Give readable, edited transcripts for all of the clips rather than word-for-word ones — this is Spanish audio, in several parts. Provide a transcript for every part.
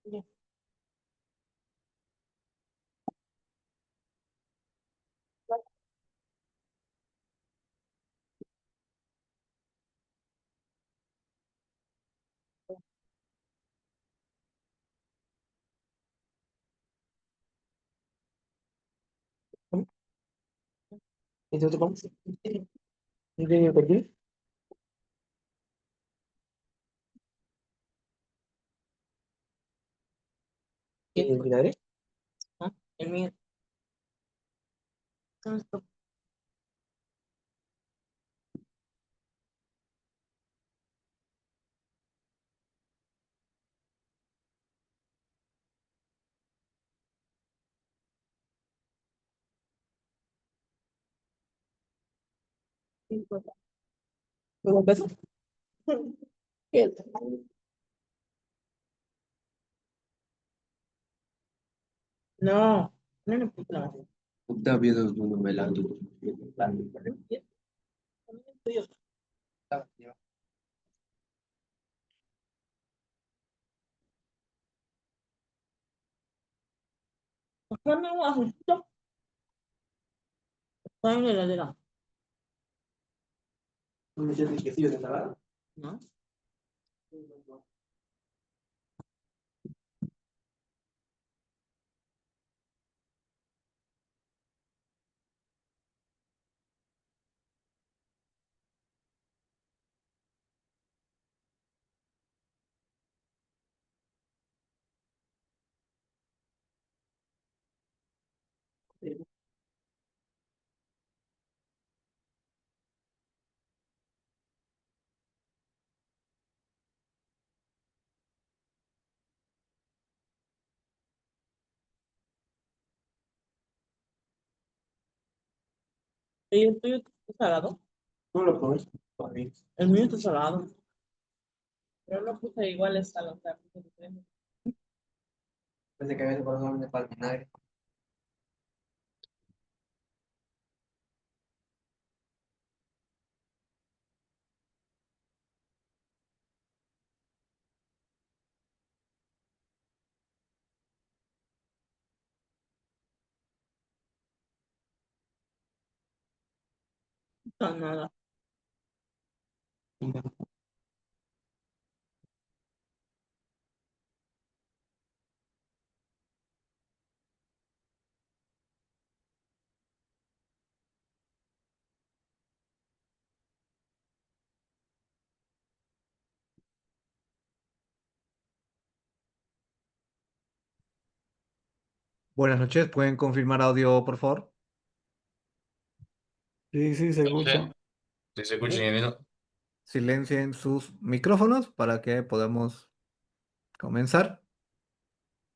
Ya. ¿Y tú te pones? ¿Y por qué? ¿Quién es el vinagre? Ah, el mío. ¿Un peso? ¿Qué es? No, no le puse la mano. Está viendo tu novela. No, no, ajustó. Está en la heladera. ¿No me entiendes que sí, de ensalada? No. ¿Y el tuyo está salado? No lo comes. El mío está salado. Pero lo puse igual es salado. O sea, puse diferente. Desde que había corazón de palminar. No, nada. Buenas noches, ¿pueden confirmar audio, por favor? Sí, sí, se escucha. Entonces, si se escucha, Sí. ingeniero, Silencien sus micrófonos para que podamos comenzar.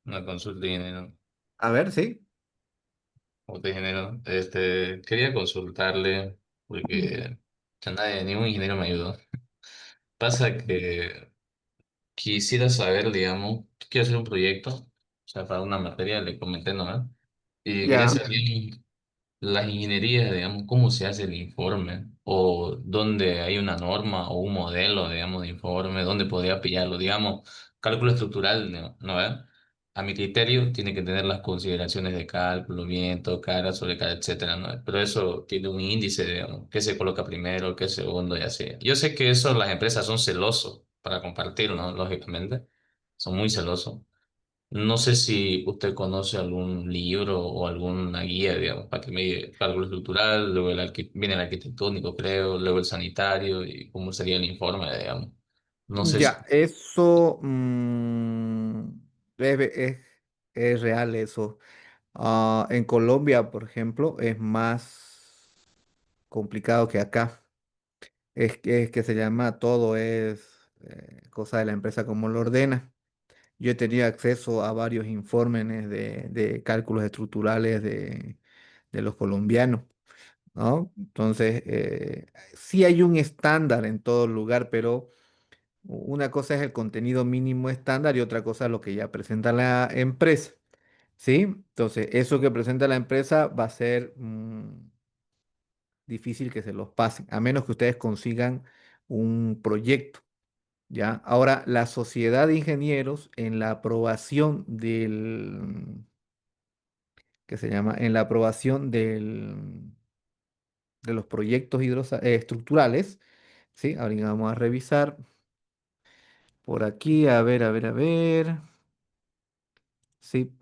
una consulta, ingeniero. A ver, sí. Usted, ingeniero, quería consultarle, porque ya nadie, ningún ingeniero me ayudó. Pasa que quisiera saber, digamos, quiero hacer un proyecto, o sea, para una materia, le comenté, ¿no? Y quería Ya. saber las ingenierías, digamos, cómo se hace el informe, o dónde hay una norma o un modelo, digamos, de informe, dónde podría pillarlo, digamos, cálculo estructural, ¿no? ¿No ve? A mi criterio, tiene que tener las consideraciones de cálculo, viento, carga, sobrecarga, etcétera, ¿no? Pero eso tiene un índice, digamos, qué se coloca primero, qué segundo y así. Yo sé que eso las empresas son celosos para compartirlo, ¿no? Lógicamente, son muy celosos. No sé si usted conoce algún libro o alguna guía, digamos, para que me diga cálculo estructural, luego viene el arquitectónico, creo, luego el sanitario y cómo sería el informe, digamos. No sé si... Ya, eso es, es real eso. En Colombia, por ejemplo, es más complicado que acá. Es que se llama todo es cosa de la empresa como lo ordena. Yo he tenido acceso a varios informes de cálculos estructurales de los colombianos, ¿no? Entonces, sí hay un estándar en todo lugar, pero una cosa es el contenido mínimo estándar y otra cosa es lo que ya presenta la empresa, ¿sí? Entonces, eso que presenta la empresa va a ser difícil que se los pasen, a menos que ustedes consigan un proyecto. ¿ya? Ahora, la sociedad de ingenieros en la aprobación ¿qué se llama? En la aprobación de los proyectos estructurales, ¿sí? Ahora vamos a revisar por aquí, a ver, a ver, a ver. Sí,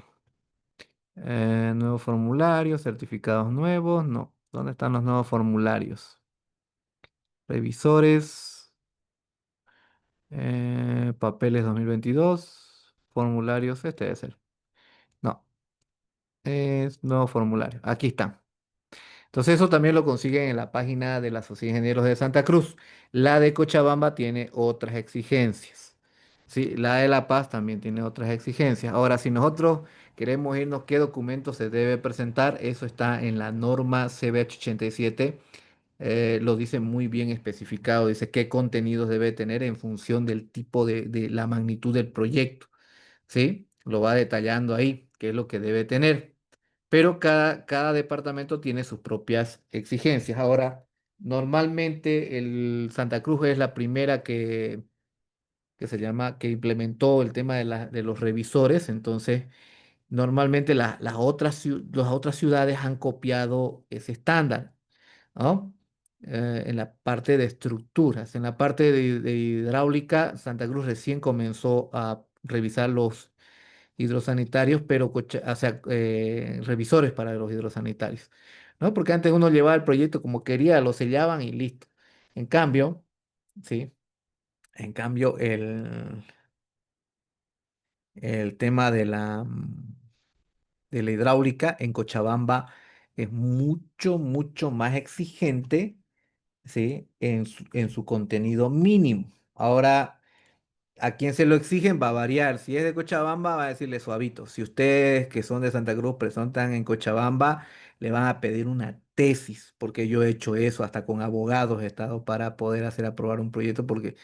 nuevos formularios, certificados nuevos, no. ¿Dónde están los nuevos formularios? Revisores, papeles 2022, formularios, este debe ser. No, es nuevo formulario. Aquí están. Entonces eso también lo consiguen en la página de la Sociedad de Ingenieros de Santa Cruz. La de Cochabamba tiene otras exigencias. Sí, la de La Paz también tiene otras exigencias. Ahora, si nosotros queremos irnos, ¿qué documento se debe presentar? Eso está en la norma CBH 87. Lo dice muy bien especificado. Dice qué contenidos debe tener en función del tipo de la magnitud del proyecto. ¿Sí? Lo va detallando ahí, qué es lo que debe tener, pero cada departamento tiene sus propias exigencias. Ahora, normalmente el Santa Cruz es la primera que se llama, que implementó el tema de los revisores, entonces normalmente las otras ciudades han copiado ese estándar, ¿no? En la parte de estructuras, en la parte de hidráulica, Santa Cruz recién comenzó a revisar los hidrosanitarios, pero o sea, revisores para los hidrosanitarios, ¿no? Porque antes uno llevaba el proyecto como quería, lo sellaban y listo. En cambio, sí, en cambio el tema de la hidráulica en Cochabamba es mucho, mucho más exigente, ¿sí? En su contenido mínimo. Ahora, a quien se lo exigen va a variar. Si es de Cochabamba, va a decirle suavito. Si ustedes que son de Santa Cruz presentan en Cochabamba, le van a pedir una tesis, porque yo he hecho eso, hasta con abogados he estado para poder hacer aprobar un proyecto, porque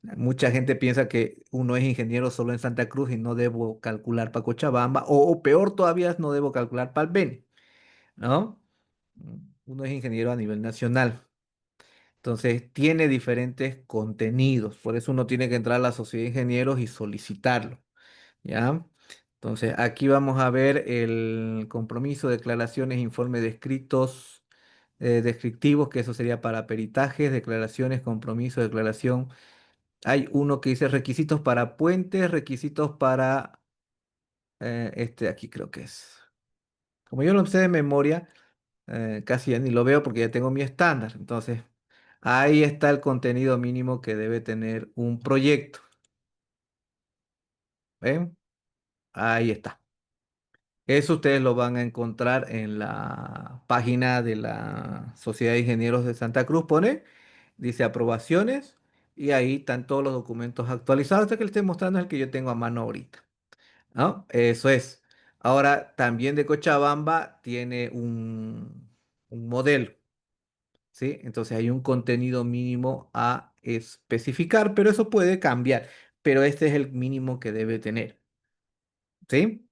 mucha gente piensa que uno es ingeniero solo en Santa Cruz y no debo calcular para Cochabamba, o peor todavía, no debo calcular para el Beni, ¿no? Uno es ingeniero a nivel nacional. Entonces, tiene diferentes contenidos, por eso uno tiene que entrar a la sociedad de ingenieros y solicitarlo, ¿ya? Entonces, aquí vamos a ver el compromiso, declaraciones, informes descritos, descriptivos, que eso sería para peritajes, declaraciones, compromiso, declaración. Hay uno que dice requisitos para puentes, requisitos para, aquí creo que es. Como yo lo sé de memoria, casi ya ni lo veo porque ya tengo mi estándar. Entonces, ahí está el contenido mínimo que debe tener un proyecto. ¿Ven? Ahí está. Eso ustedes lo van a encontrar en la página de la Sociedad de Ingenieros de Santa Cruz. Dice aprobaciones y ahí están todos los documentos actualizados. Este que les estoy mostrando es el que yo tengo a mano ahorita, ¿no? Eso es. Ahora, también de Cochabamba tiene un modelo. ¿Sí? Entonces hay un contenido mínimo a especificar, pero eso puede cambiar, pero este es el mínimo que debe tener, ¿sí?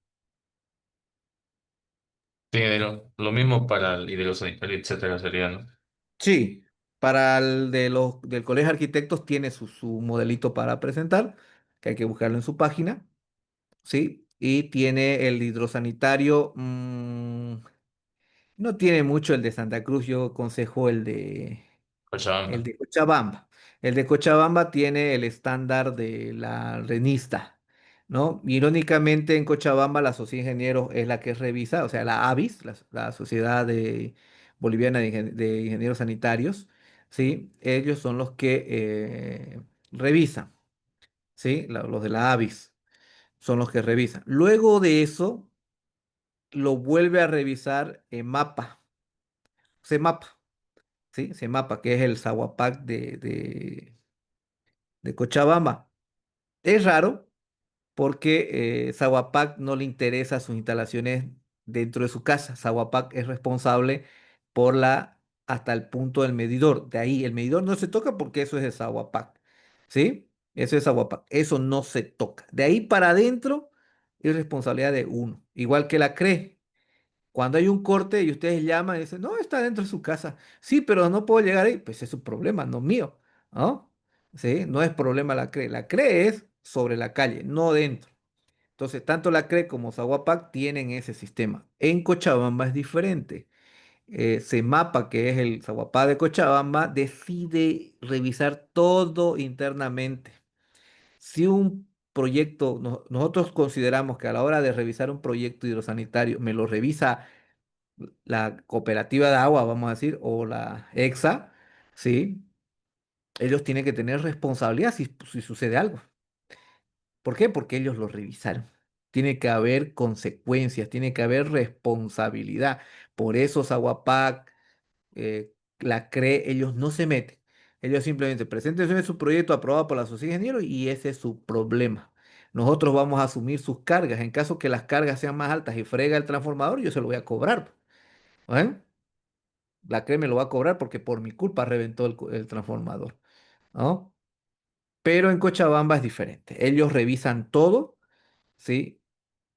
Sí, lo mismo para el hidrosanitario, etcétera, sería, ¿no? Sí, para el del Colegio de Arquitectos tiene su modelito para presentar, que hay que buscarlo en su página, ¿sí? Y tiene el hidrosanitario, no tiene mucho el de Santa Cruz, yo aconsejo el Cochabamba. de Cochabamba. El de Cochabamba tiene el estándar de la renista, ¿no? Irónicamente, en Cochabamba la Sociedad de Ingenieros es la que revisa, o sea, la ABIS, la Sociedad Boliviana de Ingenieros Sanitarios, ¿sí? Ellos son los que revisan, ¿sí? Los de la ABIS son los que revisan. Luego de eso, lo vuelve a revisar en MAPA, CEMAPA, ¿sí? CEMAPA, que es el Sahuapac de Cochabamba. Es raro porque Sahuapac no le interesa sus instalaciones dentro de su casa. Sahuapac es responsable por hasta el punto del medidor. De ahí el medidor no se toca porque eso es de Sahuapac. ¿Sí? Eso es Sahuapac. Eso no se toca. De ahí para adentro es responsabilidad de uno. Igual que la CRE. Cuando hay un corte y ustedes llaman y dicen, no, está dentro de su casa. Sí, pero no puedo llegar ahí. Pues es su problema, no mío. ¿No? ¿sí? No es problema la CRE. La CRE es sobre la calle, no dentro. Entonces, tanto la CRE como Zaguapac tienen ese sistema. En Cochabamba es diferente. CEMAPA, que es el Zaguapá de Cochabamba, decide revisar todo internamente. Si un proyecto, nosotros consideramos que a la hora de revisar un proyecto hidrosanitario, me lo revisa la cooperativa de agua, vamos a decir, o la EXA, ¿sí? Ellos tienen que tener responsabilidad si sucede algo. ¿Por qué? Porque ellos lo revisaron. Tiene que haber consecuencias, tiene que haber responsabilidad. Por eso Zaguapac, la CRE, ellos no se meten. Ellos simplemente presentan su proyecto aprobado por la sociedad de ingenieros y ese es su problema. Nosotros vamos a asumir sus cargas. En caso que las cargas sean más altas y frega el transformador, yo se lo voy a cobrar. ¿Ven? La CRE me lo va a cobrar porque por mi culpa reventó el transformador, ¿no? Pero en Cochabamba es diferente. Ellos revisan todo, ¿sí?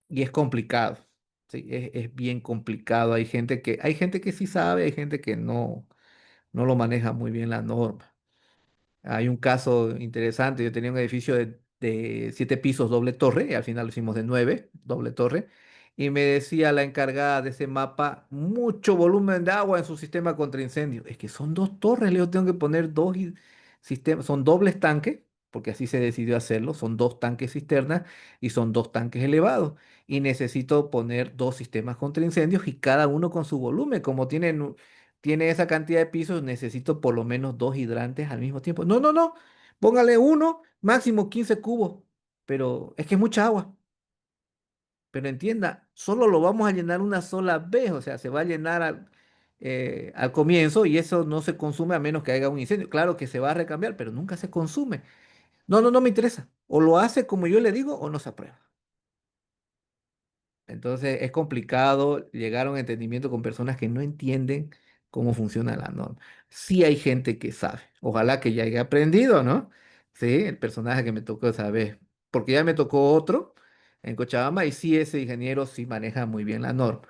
Y es complicado. Sí, es bien complicado. Hay gente que sí sabe, hay gente que no lo maneja muy bien la norma. Hay un caso interesante. Yo tenía un edificio de 7 pisos doble torre, y al final lo hicimos de 9 doble torre. Y me decía la encargada de ese mapa, mucho volumen de agua en su sistema contra incendio. Es que son 2 torres, le digo, tengo que poner sistemas, son dobles tanques, porque así se decidió hacerlo. Son 2 tanques cisternas y son 2 tanques elevados. Y necesito poner 2 sistemas contra incendios y cada uno con su volumen. Como tiene esa cantidad de pisos, necesito por lo menos 2 hidrantes al mismo tiempo. No, no, no, póngale uno, máximo 15 cubos, pero es que es mucha agua. Pero entienda, solo lo vamos a llenar una sola vez, o sea, se va a llenar al comienzo y eso no se consume a menos que haya un incendio. Claro que se va a recambiar, pero nunca se consume. No, no, no me interesa. O lo hace como yo le digo o no se aprueba. Entonces es complicado llegar a un entendimiento con personas que no entienden cómo funciona la norma. Sí hay gente que sabe. Ojalá que ya haya aprendido, ¿no? Sí, el personaje que me tocó esa vez. Porque ya me tocó otro en Cochabamba y sí, ese ingeniero sí maneja muy bien la norma.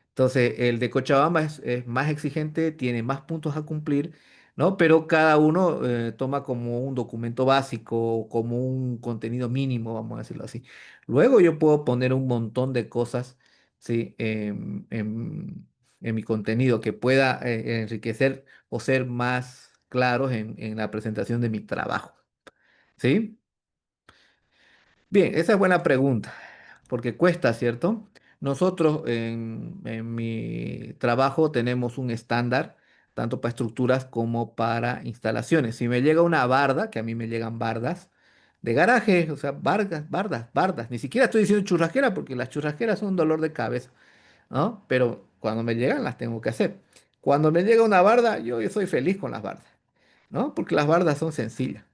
Entonces, el de Cochabamba es más exigente, tiene más puntos a cumplir, ¿no? Pero cada uno toma como un documento básico, como un contenido mínimo, vamos a decirlo así. Luego yo puedo poner un montón de cosas, ¿sí? En mi contenido que pueda enriquecer o ser más claros en la presentación de mi trabajo, ¿sí? Bien, esa es buena pregunta, porque cuesta, ¿cierto? Nosotros en mi trabajo tenemos un estándar, tanto para estructuras como para instalaciones. Si me llega una barda, que a mí me llegan bardas de garaje, o sea, bardas. Ni siquiera estoy diciendo churrasquera, porque las churrasqueras son un dolor de cabeza, ¿no? Pero cuando me llegan las tengo que hacer. Cuando me llega una barda, yo soy feliz con las bardas, ¿no? Porque las bardas son sencillas.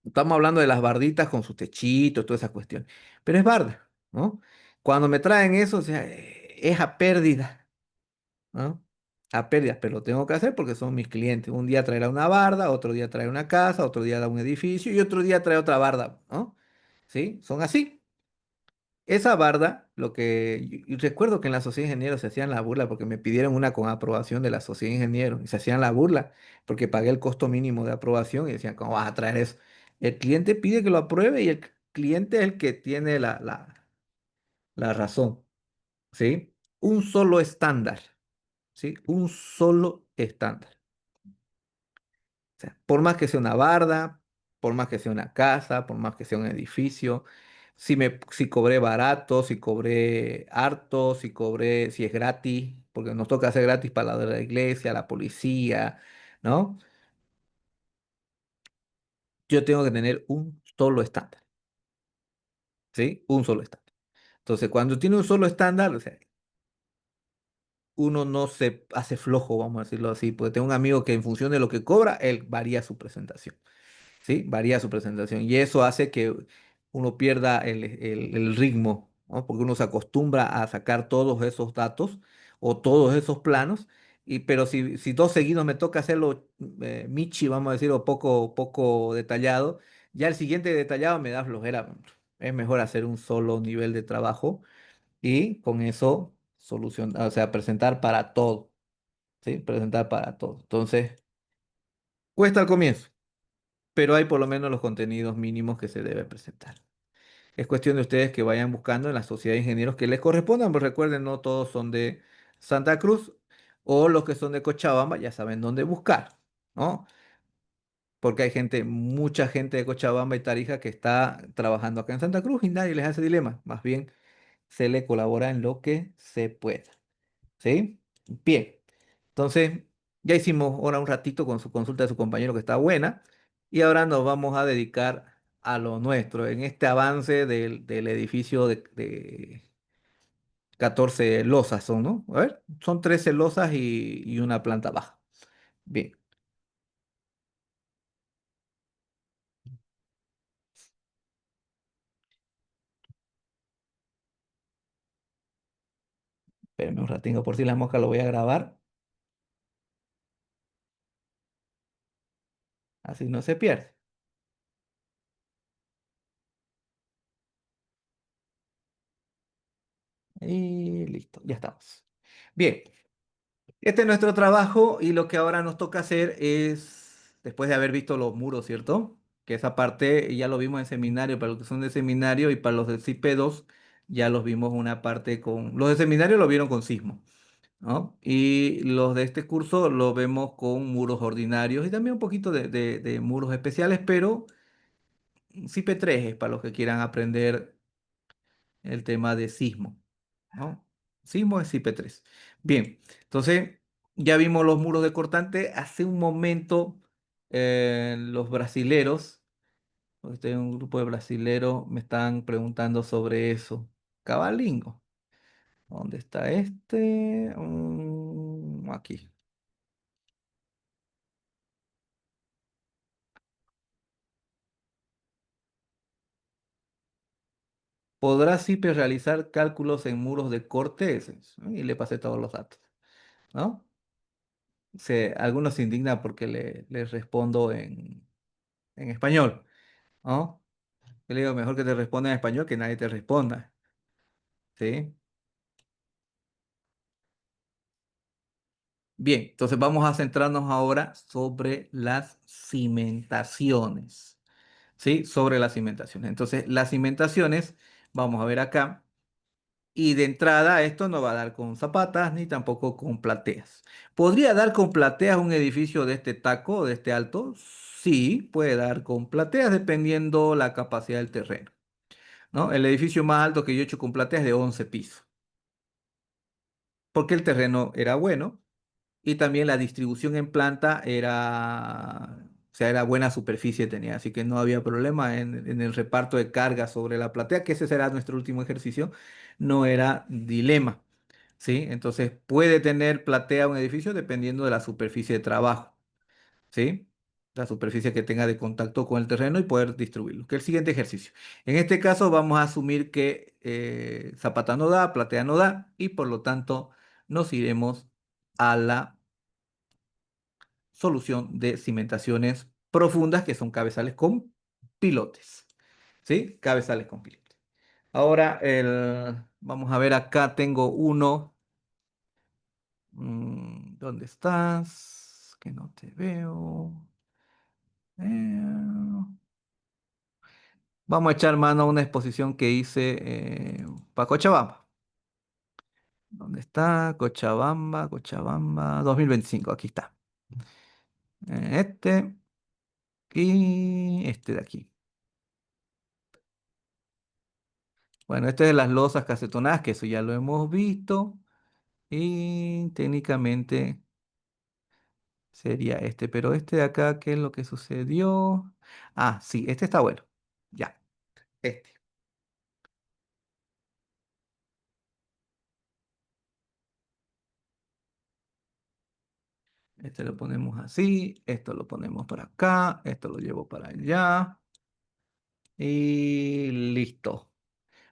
Estamos hablando de las barditas con su techito, toda esa cuestión. Pero es barda, ¿no? Cuando me traen eso, o sea, es a pérdida, ¿no? A pérdida, pero lo tengo que hacer porque son mis clientes. Un día traerá una barda, otro día trae una casa, otro día da un edificio y otro día trae otra barda, ¿no? ¿Sí? Son así. Esa barda, y recuerdo que en la sociedad de ingenieros se hacían la burla porque me pidieron una con aprobación de la sociedad de ingenieros y se hacían la burla porque pagué el costo mínimo de aprobación y decían, ¿cómo vas a traer eso? El cliente pide que lo apruebe y el cliente es el que tiene la razón, ¿sí? Un solo estándar, ¿sí? Un solo estándar. O sea, por más que sea una barda, por más que sea una casa, por más que sea un edificio, si cobré barato, si cobré harto, si es gratis, porque nos toca hacer gratis para la de la iglesia, la policía, ¿no? Yo tengo que tener un solo estándar, ¿sí? Un solo estándar. Entonces, cuando tiene un solo estándar, o sea, uno no se hace flojo, vamos a decirlo así, porque tengo un amigo que en función de lo que cobra, él varía su presentación. ¿Sí? Varía su presentación y eso hace que uno pierda el ritmo, ¿no? Porque uno se acostumbra a sacar todos esos datos o todos esos planos, pero si 2 seguidos me toca hacerlo michi, vamos a decir, o poco detallado, ya el siguiente detallado me da flojera. Es mejor hacer un solo nivel de trabajo y con eso solucionar, o sea, presentar para todo, ¿sí? Presentar para todo. Entonces, cuesta al comienzo pero hay por lo menos los contenidos mínimos que se debe presentar. Es cuestión de ustedes que vayan buscando en la sociedad de ingenieros que les correspondan, pero recuerden, no todos son de Santa Cruz o los que son de Cochabamba ya saben dónde buscar, ¿no? Porque hay gente, mucha gente de Cochabamba y Tarija que está trabajando acá en Santa Cruz y nadie les hace dilema. Más bien se le colabora en lo que se pueda. ¿Sí? Bien. Entonces, ya hicimos ahora un ratito con su consulta de su compañero que está buena y ahora nos vamos a dedicar a lo nuestro en este avance del edificio de 14 losas son, ¿no? A ver, son 13 losas y una planta baja. Bien, espérenme un ratito por si la mosca lo voy a grabar, así no se pierde. Y listo, ya estamos. Bien, este es nuestro trabajo y lo que ahora nos toca hacer es, después de haber visto los muros, ¿cierto? Que esa parte ya lo vimos en seminario, para los que son de seminario y para los del CIP2 ya los vimos una parte con, los de seminario lo vieron con sismo, ¿no? Y los de este curso lo vemos con muros ordinarios y también un poquito de muros especiales, pero CIP3 es para los que quieran aprender el tema de sismo, ¿no? Sismo es IP3. Bien, entonces ya vimos los muros de cortante. Hace un momento los brasileros, porque estoy en un grupo de brasileros, me están preguntando sobre eso. Cabalingo, ¿dónde está este? Aquí. ¿Podrá CIPE realizar cálculos en muros de corte? Y le pasé todos los datos, ¿no? Algunos se indignan porque les respondo en español, ¿no? Yo le digo, mejor que te responda en español que nadie te responda, ¿sí? Bien, entonces vamos a centrarnos ahora sobre las cimentaciones, ¿sí? Sobre las cimentaciones. Entonces, las cimentaciones, vamos a ver acá, y de entrada esto no va a dar con zapatas ni tampoco con plateas. ¿Podría dar con plateas un edificio de este taco, de este alto? Sí, puede dar con plateas dependiendo la capacidad del terreno, ¿no? El edificio más alto que yo he hecho con plateas es de 11 pisos, porque el terreno era bueno y también la distribución en planta era, o sea, era buena superficie tenía, así que no había problema en el reparto de carga sobre la platea, que ese será nuestro último ejercicio, no era dilema, ¿sí? Entonces puede tener platea un edificio dependiendo de la superficie de trabajo, ¿sí? La superficie que tenga de contacto con el terreno y poder distribuirlo. Que es el siguiente ejercicio. En este caso vamos a asumir que zapata no da, platea no da y por lo tanto nos iremos a la solución de cimentaciones profundas que son cabezales con pilotes. ¿Sí? Cabezales con pilotes. Ahora vamos a ver acá tengo uno. ¿Dónde estás? Que no te veo. Eh, Vamos a echar mano a una exposición que hice para Cochabamba. ¿Dónde está? Cochabamba, Cochabamba 2025. Aquí está. Este y este de aquí. Bueno, este es de las losas casetonadas, que eso ya lo hemos visto. Y técnicamente sería este. Pero este de acá, ¿qué es lo que sucedió? Ah, sí, este está bueno. Ya, este. Este lo ponemos así, esto lo ponemos para acá, esto lo llevo para allá y listo.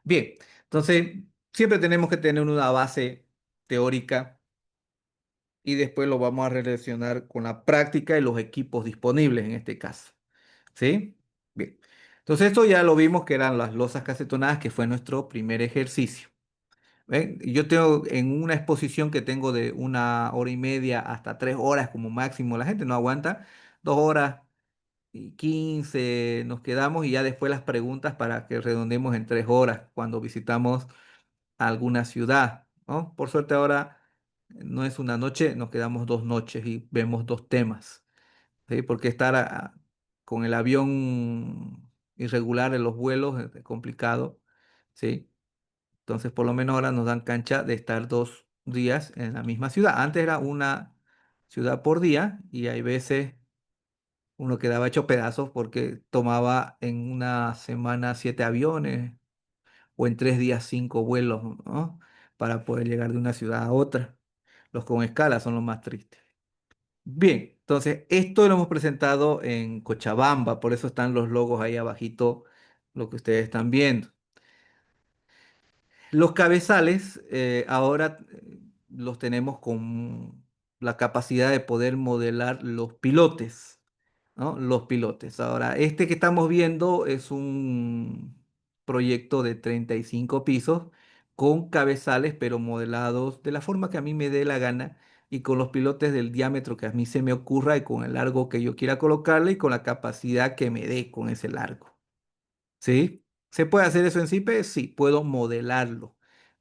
Bien, entonces siempre tenemos que tener una base teórica y después lo vamos a relacionar con la práctica y los equipos disponibles en este caso. ¿Sí? Bien. Entonces esto ya lo vimos que eran las losas casetonadas, que fue nuestro primer ejercicio. ¿Ven? Yo tengo en una exposición que tengo de 1 hora y media hasta 3 horas como máximo, la gente no aguanta 2 horas y 15 nos quedamos y ya después las preguntas para que redondemos en 3 horas cuando visitamos alguna ciudad, ¿no? Por suerte ahora no es una noche, nos quedamos 2 noches y vemos 2 temas, ¿sí? Porque estar con el avión irregular en los vuelos es complicado, ¿sí? Entonces por lo menos ahora nos dan cancha de estar 2 días en la misma ciudad. Antes era una ciudad por día y hay veces uno quedaba hecho pedazos porque tomaba en una semana 7 aviones o en 3 días 5 vuelos, ¿no? Para poder llegar de una ciudad a otra. Los con escala son los más tristes. Bien, entonces esto lo hemos presentado en Cochabamba, por eso están los logos ahí abajito, lo que ustedes están viendo. Los cabezales ahora los tenemos con la capacidad de poder modelar los pilotes, ¿no? Los pilotes. Ahora, este que estamos viendo es un proyecto de 35 pisos con cabezales, pero modelados de la forma que a mí me dé la gana y con los pilotes del diámetro que a mí se me ocurra y con el largo que yo quiera colocarle y con la capacidad que me dé con ese largo. ¿Sí? ¿Se puede hacer eso en CIPE? Sí, puedo modelarlo.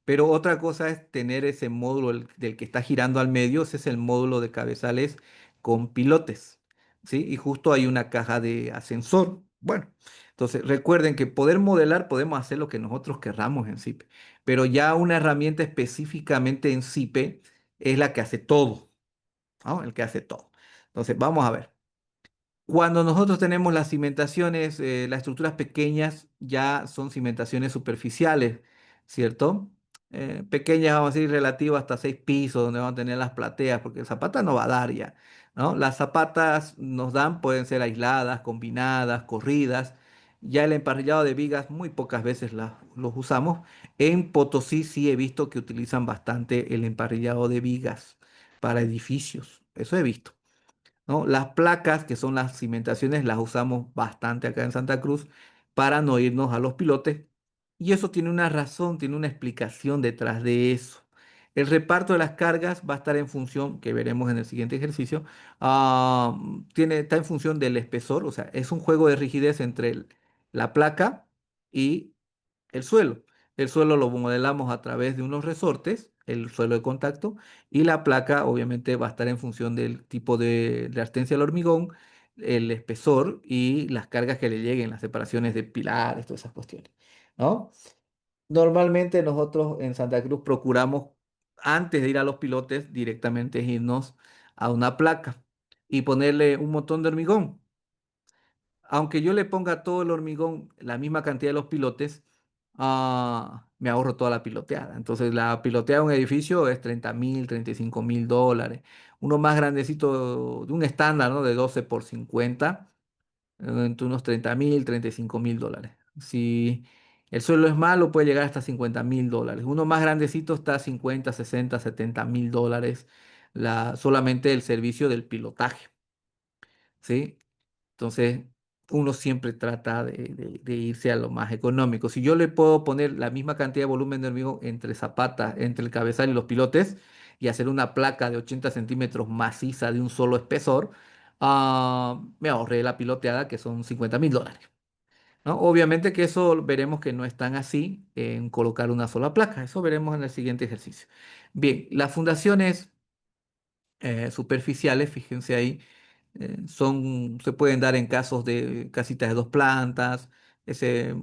Pero otra cosa es tener ese módulo del que está girando al medio, ese es el módulo de cabezales con pilotes, ¿sí? Y justo hay una caja de ascensor. Bueno, entonces recuerden que poder modelar podemos hacer lo que nosotros querramos en CIPE, pero ya una herramienta específicamente en CIPE es la que hace todo, ¿no? El que hace todo. Entonces, vamos a ver. Cuando nosotros tenemos las cimentaciones, las estructuras pequeñas ya son cimentaciones superficiales, ¿cierto? Pequeñas, vamos a decir, relativas hasta 6 pisos, donde vamos a tener las plateas, porque zapata no va a dar ya, ¿no? Las zapatas nos dan, pueden ser aisladas, combinadas, corridas. Ya el emparrillado de vigas muy pocas veces los usamos. En Potosí sí he visto que utilizan bastante el emparrillado de vigas para edificios. Eso he visto. ¿No? Las placas, que son las cimentaciones, las usamos bastante acá en Santa Cruz para no irnos a los pilotes. Y eso tiene una razón, tiene una explicación detrás de eso. El reparto de las cargas va a estar en función, que veremos en el siguiente ejercicio, está en función del espesor, o sea, es un juego de rigidez entre la placa y el suelo. El suelo lo modelamos a través de unos resortes, el suelo de contacto, y la placa obviamente va a estar en función del tipo de resistencia al hormigón, el espesor y las cargas que le lleguen, las separaciones de pilares, todas esas cuestiones, ¿no? Normalmente nosotros en Santa Cruz procuramos, antes de ir a los pilotes, directamente irnos a una placa y ponerle un montón de hormigón. Aunque yo le ponga todo el hormigón, la misma cantidad de los pilotes, me ahorro toda la piloteada. Entonces, la piloteada de un edificio es 30.000, $35.000. Uno más grandecito, de un estándar, ¿no? De 12 por 50, entre unos 30.000, $35.000. Si el suelo es malo, puede llegar hasta $50.000. Uno más grandecito está a 50, 60, $70.000, solamente el servicio del pilotaje, ¿sí? Entonces, uno siempre trata de irse a lo más económico. Si yo le puedo poner la misma cantidad de volumen de hormigón entre zapatas, entre el cabezal y los pilotes, y hacer una placa de 80 centímetros maciza de un solo espesor, me ahorré la piloteada, que son $50.000, ¿no? Obviamente que eso veremos que no es tan así en colocar una sola placa. Eso veremos en el siguiente ejercicio. Bien, las fundaciones superficiales, fíjense ahí, se pueden dar en casos de casitas de 2 plantas,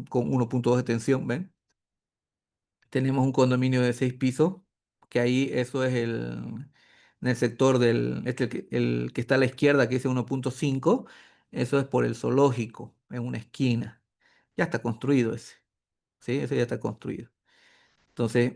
con 1,2 de tensión, ¿ven? Tenemos un condominio de 6 pisos, que ahí eso es en el sector el que está a la izquierda, que dice 1,5, eso es por el zoológico, en una esquina. Ya está construido ese, ¿sí? Ese ya está construido. Entonces,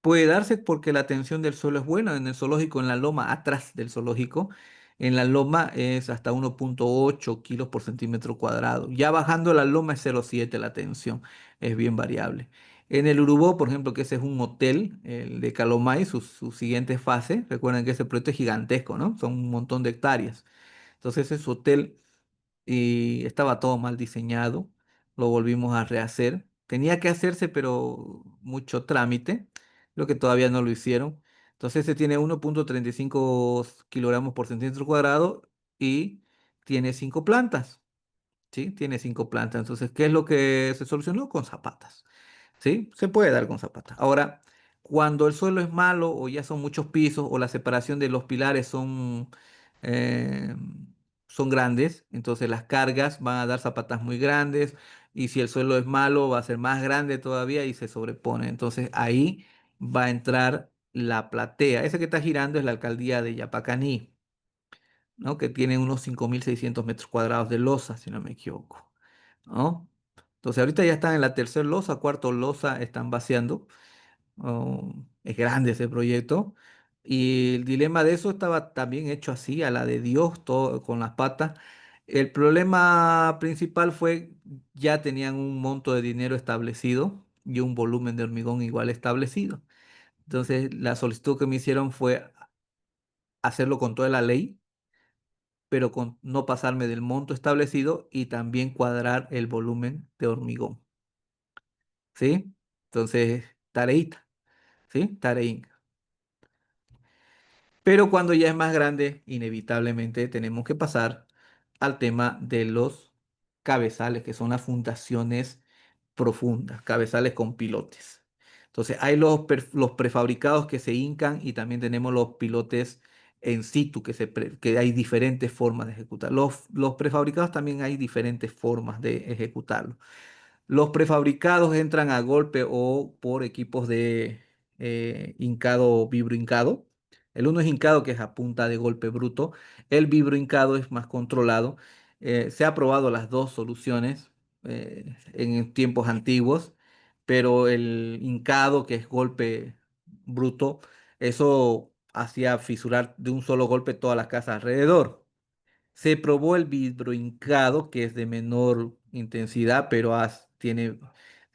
puede darse porque la tensión del suelo es buena. En el zoológico, en la loma, atrás del zoológico, en la loma es hasta 1,8 kilos por centímetro cuadrado. Ya bajando la loma es 0,7 la tensión, es bien variable. En el Urubó, por ejemplo, que ese es un hotel, el de Calomay, su siguiente fase, recuerden que ese proyecto es gigantesco, ¿no? Son un montón de hectáreas. Entonces, ese hotel y estaba todo mal diseñado, lo volvimos a rehacer. Tenía que hacerse, pero mucho trámite, lo que todavía no lo hicieron. Entonces se tiene 1,35 kilogramos por centímetro cuadrado y tiene 5 plantas. ¿sí? Tiene 5 plantas. Entonces, ¿qué es lo que se solucionó? Con zapatas. ¿Sí? Se puede dar con zapatas. Ahora, cuando el suelo es malo o ya son muchos pisos o la separación de los pilares eh, son grandes, entonces las cargas van a dar zapatas muy grandes y si el suelo es malo va a ser más grande todavía y se sobrepone. Entonces ahí va a entrar la platea. Esa que está girando es la alcaldía de Yapacaní, ¿no? Que tiene unos 5.600 metros cuadrados de losa, si no me equivoco, ¿no? Entonces ahorita ya están en la tercera losa, cuarto losa, están vaciando. Es grande ese proyecto. Y el dilema de eso estaba también hecho así, a la de Dios, todo con las patas. El problema principal fue ya tenían un monto de dinero establecido y un volumen de hormigón igual establecido. Entonces la solicitud que me hicieron fue hacerlo con toda la ley, pero con no pasarme del monto establecido y también cuadrar el volumen de hormigón. ¿Sí? Entonces, tareita, ¿sí? Tareín. Pero cuando ya es más grande, inevitablemente tenemos que pasar al tema de los cabezales, que son las fundaciones profundas, cabezales con pilotes. Entonces, hay los prefabricados que se hincan y también tenemos los pilotes en situ, que hay diferentes formas de ejecutar. Los prefabricados también hay diferentes formas de ejecutarlos. Los prefabricados entran a golpe o por equipos de hincado o vibrohincado. El uno es hincado, que es a punta de golpe bruto. El vibrohincado es más controlado. Se ha probado las dos soluciones en tiempos antiguos, pero el hincado, que es golpe bruto, eso hacía fisurar de un solo golpe todas las casas alrededor. Se probó el vidrohincado, que es de menor intensidad, pero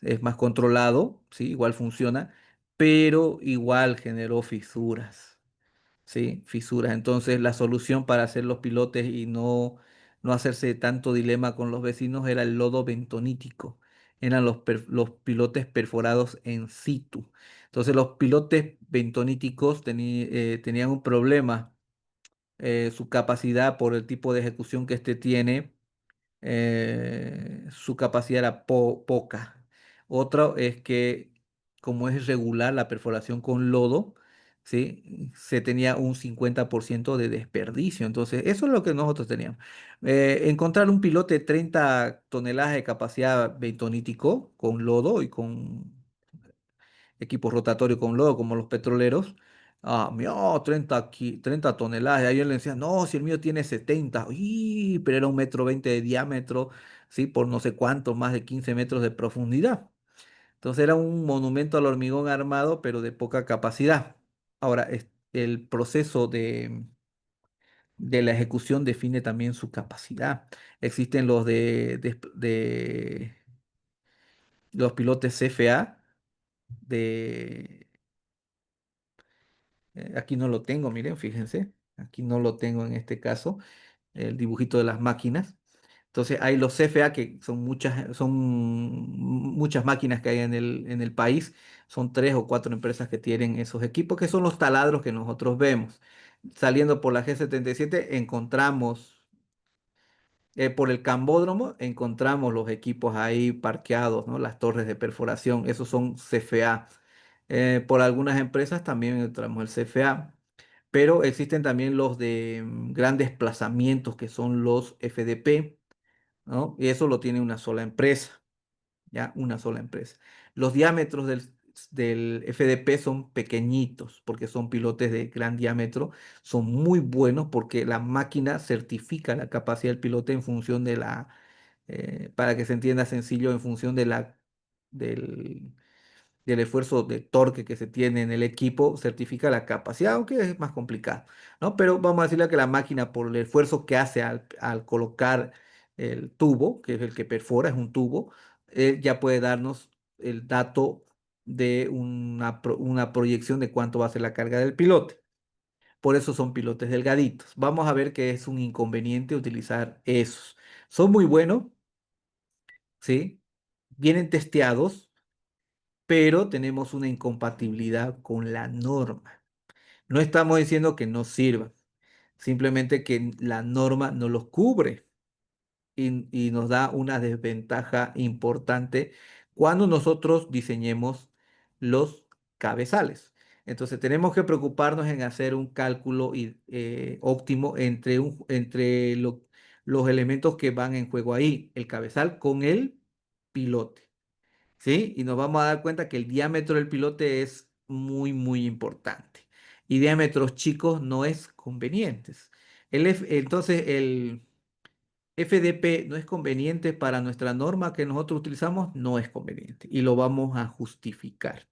es más controlado, ¿sí? Igual funciona, pero igual generó fisuras, ¿sí? Fisuras. Entonces, la solución para hacer los pilotes y no hacerse tanto dilema con los vecinos era el lodo bentonítico. Eran los pilotes perforados en situ. Entonces, los pilotes bentoníticos tenían un problema, su capacidad por el tipo de ejecución que este tiene, su capacidad era poca. Otro es que como es regular la perforación con lodo, ¿sí? Se tenía un 50% de desperdicio. Entonces, eso es lo que nosotros teníamos. Encontrar un pilote de 30 toneladas de capacidad bentonítico con lodo y con equipos rotatorios con lodo como los petroleros. Mío, 30 toneladas. Y ayer le decía, no, si el mío tiene 70. ¡Y! Pero era 1,20 m de diámetro, ¿sí? Por no sé cuánto, más de 15 metros de profundidad. Entonces era un monumento al hormigón armado, pero de poca capacidad. Ahora, el proceso de la ejecución define también su capacidad. Existen los pilotes CFA de aquí no lo tengo, miren, fíjense. Aquí no lo tengo en este caso, el dibujito de las máquinas. Entonces hay los CFA, que son muchas máquinas que hay en el país. Son 3 o 4 empresas que tienen esos equipos, que son los taladros que nosotros vemos. Saliendo por la G77 encontramos, por el Cambódromo, encontramos los equipos ahí parqueados, ¿no? Las torres de perforación, esos son CFA. Por algunas empresas también encontramos el CFA. Pero existen también los de grandes desplazamientos, que son los FDP, ¿no? Y eso lo tiene una sola empresa, ¿ya? Una sola empresa. Los diámetros del FDP son pequeñitos porque son pilotes de gran diámetro, son muy buenos porque la máquina certifica la capacidad del pilote en función para que se entienda sencillo, en función del del esfuerzo de torque que se tiene en el equipo, certifica la capacidad, aunque es más complicado, ¿no? Pero vamos a decirle que la máquina, por el esfuerzo que hace al colocar el tubo, que es el que perfora, es un tubo, ya puede darnos el dato de una proyección de cuánto va a ser la carga del pilote. Por eso son pilotes delgaditos. Vamos a ver que es un inconveniente utilizar esos. Son muy buenos, ¿sí? Vienen testeados, pero tenemos una incompatibilidad con la norma. No estamos diciendo que no sirvan, simplemente que la norma no los cubre y nos da una desventaja importante cuando nosotros diseñemos los cabezales. Entonces tenemos que preocuparnos en hacer un cálculo óptimo entre los elementos que van en juego ahí, el cabezal con el pilote. ¿Sí? Y nos vamos a dar cuenta que el diámetro del pilote es muy, muy importante. Y diámetros chicos no es convenientes. Entonces, el FDP no es conveniente para nuestra norma que nosotros utilizamos, no es conveniente. Y lo vamos a justificar.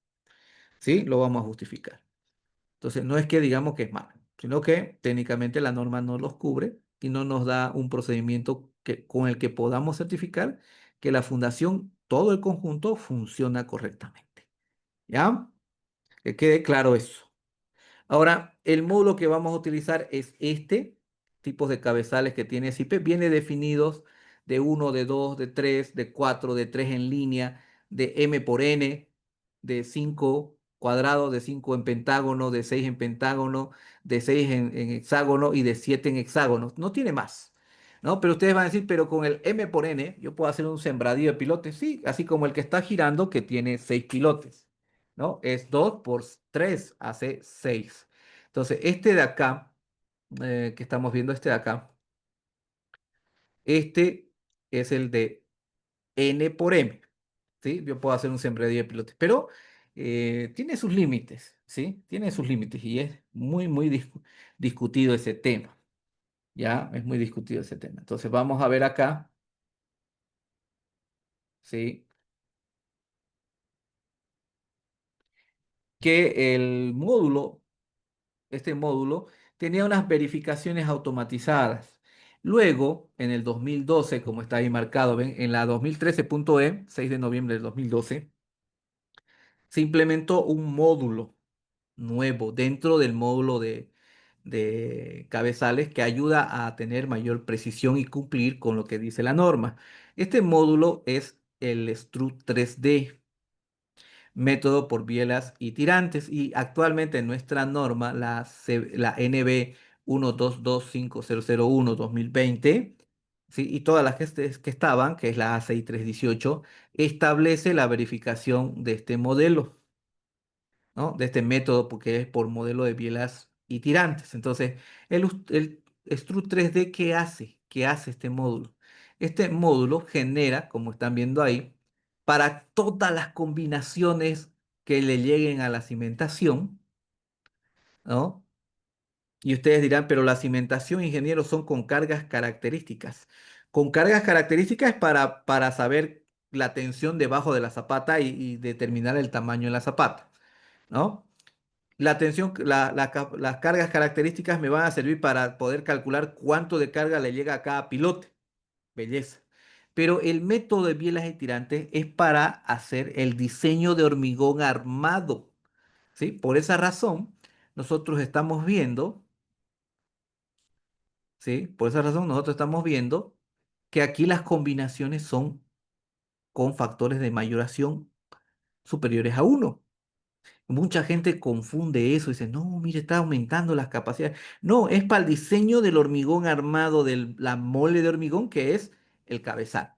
¿Sí? Lo vamos a justificar. Entonces, no es que digamos que es malo, sino que técnicamente la norma no los cubre y no nos da un procedimiento con el que podamos certificar que la fundación, todo el conjunto, funciona correctamente. ¿Ya? Que quede claro eso. Ahora, el módulo que vamos a utilizar es este, tipos de cabezales que tiene SIP. Viene definidos de uno, de 2, de 3, de 4, de 3 en línea, de M por N, de 5 cuadrados, de 5 en pentágono, de 6 en pentágono, de 6 en hexágono y de 7 en hexágono. No tiene más, ¿no? Pero ustedes van a decir, pero con el M por N, yo puedo hacer un sembradío de pilotes. Sí, así como el que está girando, que tiene 6 pilotes. ¿No? Es 2 por 3 hace 6. Entonces, este de acá, que estamos viendo, este de acá, este es el de N por M, ¿sí? Yo puedo hacer un sembradío de pilotes, pero tiene sus límites, ¿sí? Tiene sus límites y es muy, muy discutido ese tema, ¿ya? Es muy discutido ese tema. Entonces, vamos a ver acá, ¿sí? Que el módulo este módulo tenía unas verificaciones automatizadas. Luego, en el 2012, como está ahí marcado, ¿ven? En la 2013.e, 6 de noviembre del 2012, se implementó un módulo nuevo dentro del módulo de cabezales que ayuda a tener mayor precisión y cumplir con lo que dice la norma. Este módulo es el Strut 3D, método por bielas y tirantes. Y actualmente en nuestra norma, la NB 1225001-2020, ¿sí? Y todas las que estaban, que es la A6318, establece la verificación de este modelo, ¿no? De este método, porque es por modelo de bielas y tirantes. Entonces, el Strut 3D, ¿qué hace? ¿Qué hace este módulo? Este módulo genera, como están viendo ahí, para todas las combinaciones que le lleguen a la cimentación, ¿no? Y ustedes dirán, pero la cimentación, ingeniero, son con cargas características. Con cargas características para saber la tensión debajo de la zapata y determinar el tamaño de la zapata, ¿no? Las cargas características me van a servir para poder calcular cuánto de carga le llega a cada pilote. Belleza. Pero el método de bielas y tirantes es para hacer el diseño de hormigón armado. ¿Sí? Por esa razón, nosotros estamos viendo, ¿sí? Por esa razón, nosotros estamos viendo que aquí las combinaciones son con factores de mayoración superiores a uno. Mucha gente confunde eso y dice, no, mire, está aumentando las capacidades. No, es para el diseño del hormigón armado, de la mole de hormigón, que es el cabezal.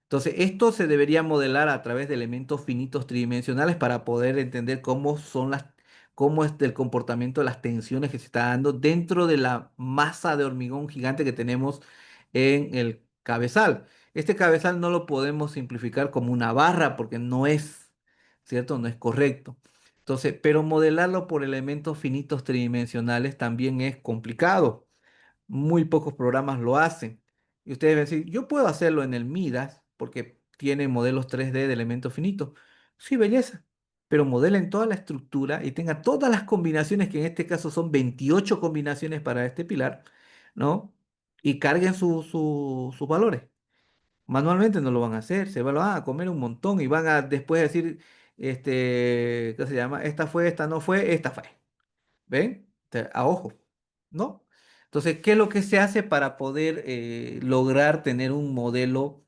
Entonces, esto se debería modelar a través de elementos finitos tridimensionales para poder entender cómo es el comportamiento de las tensiones que se está dando dentro de la masa de hormigón gigante que tenemos en el cabezal. Este cabezal no lo podemos simplificar como una barra porque no es, ¿cierto? No es correcto. Entonces, pero modelarlo por elementos finitos tridimensionales también es complicado. Muy pocos programas lo hacen. Y ustedes van a decir, yo puedo hacerlo en el Midas porque tiene modelos 3D de elementos finitos. Sí, belleza. Pero modelen toda la estructura y tenga todas las combinaciones, que en este caso son 28 combinaciones para este pilar, ¿no? Y carguen sus valores. Manualmente no lo van a hacer, se van a comer un montón y van a después decir, ¿qué se llama? Esta fue, esta no fue, esta fue. ¿Ven? A ojo, ¿no? Entonces, ¿qué es lo que se hace para poder lograr tener un modelo,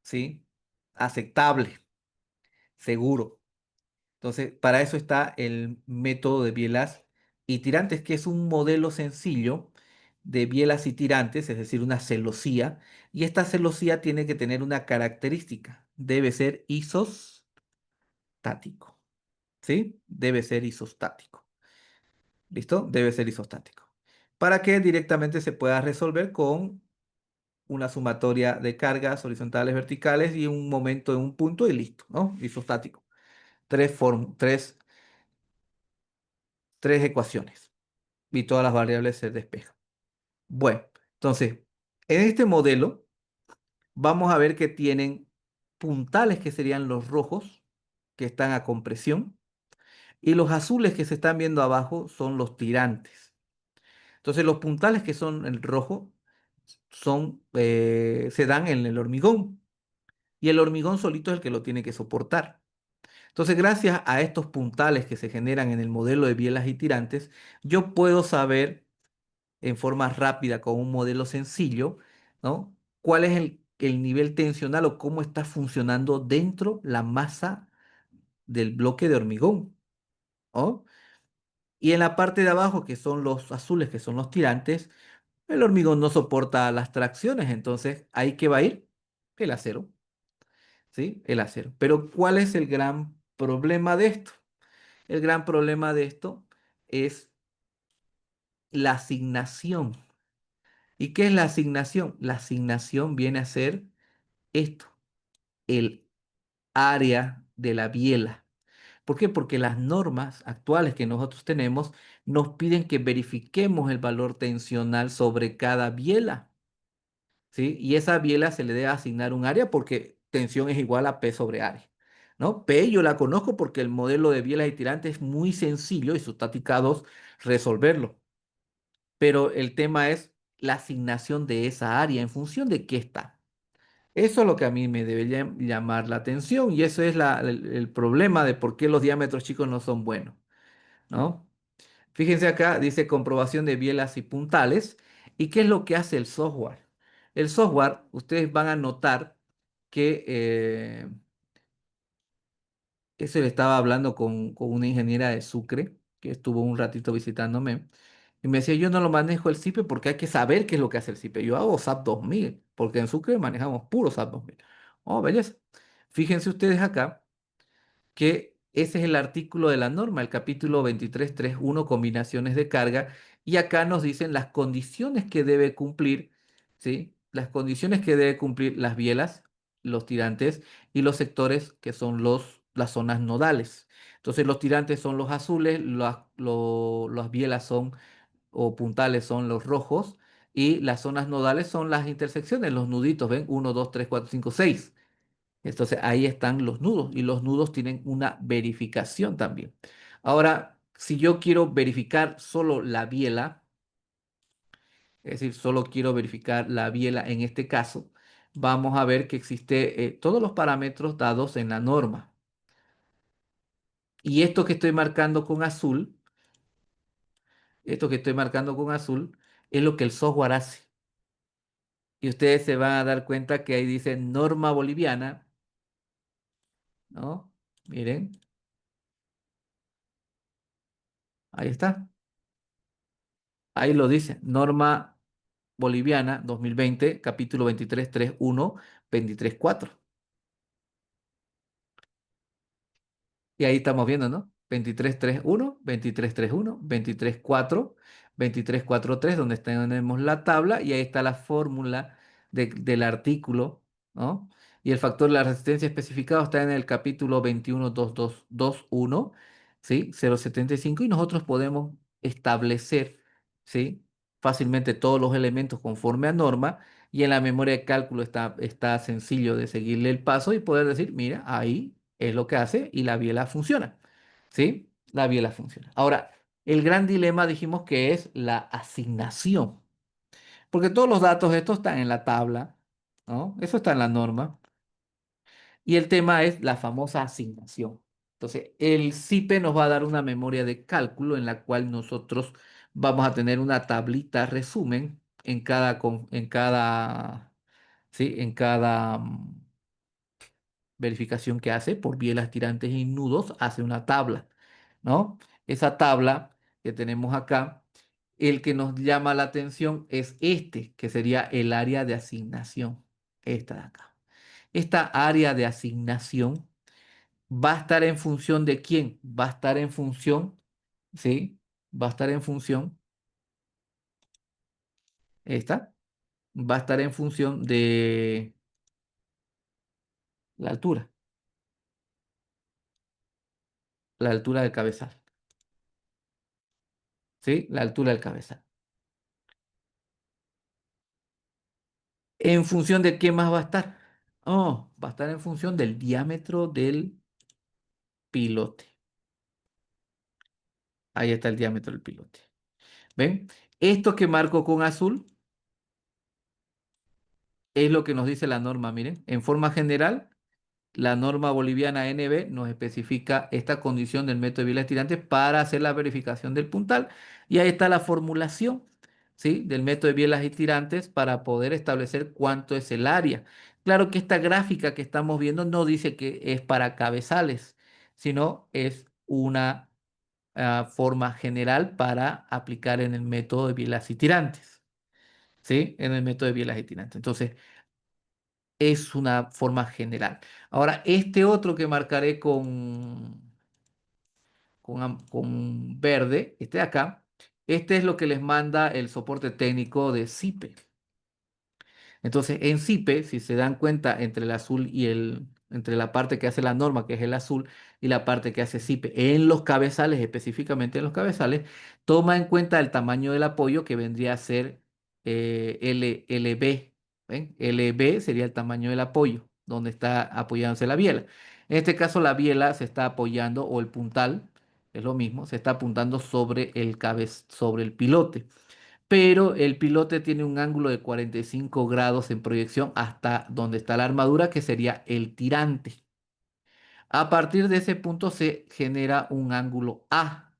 ¿sí? Aceptable, seguro? Entonces, para eso está el método de bielas y tirantes, que es un modelo sencillo de bielas y tirantes, es decir, una celosía, y esta celosía tiene que tener una característica, debe ser isostático, ¿sí? Debe ser isostático. ¿Listo? Debe ser isostático. Para que directamente se pueda resolver con una sumatoria de cargas horizontales, verticales y un momento en un punto y listo, ¿no? Isostático. Tres ecuaciones y todas las variables se despejan. Bueno, entonces, en este modelo vamos a ver que tienen puntales que serían los rojos, que están a compresión, y los azules que se están viendo abajo son los tirantes. Entonces, los puntales que son el rojo se dan en el hormigón, y el hormigón solito es el que lo tiene que soportar. Entonces, gracias a estos puntales que se generan en el modelo de bielas y tirantes, yo puedo saber en forma rápida con un modelo sencillo, ¿no? ¿Cuál es el nivel tensional o cómo está funcionando dentro la masa del bloque de hormigón, ¿no? Y en la parte de abajo, que son los azules, que son los tirantes, el hormigón no soporta las tracciones, entonces ahí que va a ir el acero, ¿sí? El acero. Pero ¿cuál es el gran problema de esto? El gran problema de esto es la asignación. ¿Y qué es la asignación? La asignación viene a ser esto, el área de la biela. ¿Por qué? Porque las normas actuales que nosotros tenemos nos piden que verifiquemos el valor tensional sobre cada biela, ¿sí? Y esa biela se le debe asignar un área porque tensión es igual a P sobre área, ¿no? P yo la conozco porque el modelo de bielas y tirantes es muy sencillo y su estática 2 resolverlo. Pero el tema es la asignación de esa área en función de qué está. Eso es lo que a mí me debería llamar la atención y eso es el problema de por qué los diámetros chicos no son buenos, ¿no? Fíjense acá, dice comprobación de bielas y puntales. ¿Y qué es lo que hace el software? El software, ustedes van a notar que eso le estaba hablando con una ingeniera de Sucre, que estuvo un ratito visitándome, y me decía, yo no lo manejo el SIPE porque hay que saber qué es lo que hace el SIPE. Yo hago SAP 2000 porque en Sucre manejamos puro SAP 2000. Oh, belleza. Fíjense ustedes acá que ese es el artículo de la norma, el capítulo 23.3.1, combinaciones de carga, y acá nos dicen las condiciones que debe cumplir, ¿sí? Las condiciones que debe cumplir las bielas, los tirantes y los sectores que son las zonas nodales. Entonces los tirantes son los azules, las bielas son o puntales son los rojos y las zonas nodales son las intersecciones, los nuditos, ¿ven? Uno, 2, 3, 4, 5, 6. Entonces ahí están los nudos y los nudos tienen una verificación también. Ahora, si yo quiero verificar solo la biela, es decir, solo quiero verificar la biela en este caso, vamos a ver que existe todos los parámetros dados en la norma. Y esto que estoy marcando con azul, esto que estoy marcando con azul, es lo que el software hace. Y ustedes se van a dar cuenta que ahí dice norma boliviana, ¿no? Miren, ahí está. Ahí lo dice, norma boliviana 2020, capítulo 23.3.1, 23.4. Y ahí estamos viendo, ¿no? 23.3.1, 23.3.1, 23.4, 23.4.3, donde tenemos la tabla y ahí está la fórmula del artículo, ¿no? Y el factor de la resistencia especificado está en el capítulo 21.2221, ¿sí? 0.75 y nosotros podemos establecer, ¿sí? Fácilmente todos los elementos conforme a norma y en la memoria de cálculo está sencillo de seguirle el paso y poder decir, mira, ahí es lo que hace y la biela funciona. ¿Sí? La biela funciona. Ahora, el gran dilema dijimos que es la asignación, porque todos los datos estos están en la tabla, ¿no? Eso está en la norma. Y el tema es la famosa asignación. Entonces, el SIPE nos va a dar una memoria de cálculo en la cual nosotros vamos a tener una tablita resumen ¿sí? En cada verificación que hace por bielas, tirantes y nudos, hace una tabla, ¿no? Esa tabla que tenemos acá el que nos llama la atención es este, que sería el área de asignación. Esta de acá. Esta área de asignación va a estar en función de quién. Va a estar en función, ¿sí? Va a estar en función, esta, va a estar en función de la altura del cabezal, ¿sí? La altura del cabezal. ¿En función de qué más va a estar? Oh, va a estar en función del diámetro del pilote. Ahí está el diámetro del pilote. ¿Ven? Esto que marco con azul es lo que nos dice la norma. Miren, en forma general, la norma boliviana NB nos especifica esta condición del método de biela estirante para hacer la verificación del puntal. Y ahí está la formulación, ¿sí? Del método de bielas estirantes para poder establecer cuánto es el área. Claro que esta gráfica que estamos viendo no dice que es para cabezales, sino es una forma general para aplicar en el método de bielas estirantes, ¿sí? En el método de bielas estirantes. Entonces, es una forma general. Ahora, este otro que marcaré con verde, este de acá, este es lo que les manda el soporte técnico de CIPE. Entonces, en CIPE, si se dan cuenta entre el azul y entre la parte que hace la norma, que es el azul, y la parte que hace CIPE, en los cabezales, específicamente en los cabezales, toma en cuenta el tamaño del apoyo que vendría a ser LB. ¿Ven? LB sería el tamaño del apoyo, donde está apoyándose la biela. En este caso, la biela se está apoyando, o el puntal, es lo mismo, se está apuntando sobre sobre el pilote, pero el pilote tiene un ángulo de 45 grados en proyección hasta donde está la armadura, que sería el tirante. A partir de ese punto se genera un ángulo A.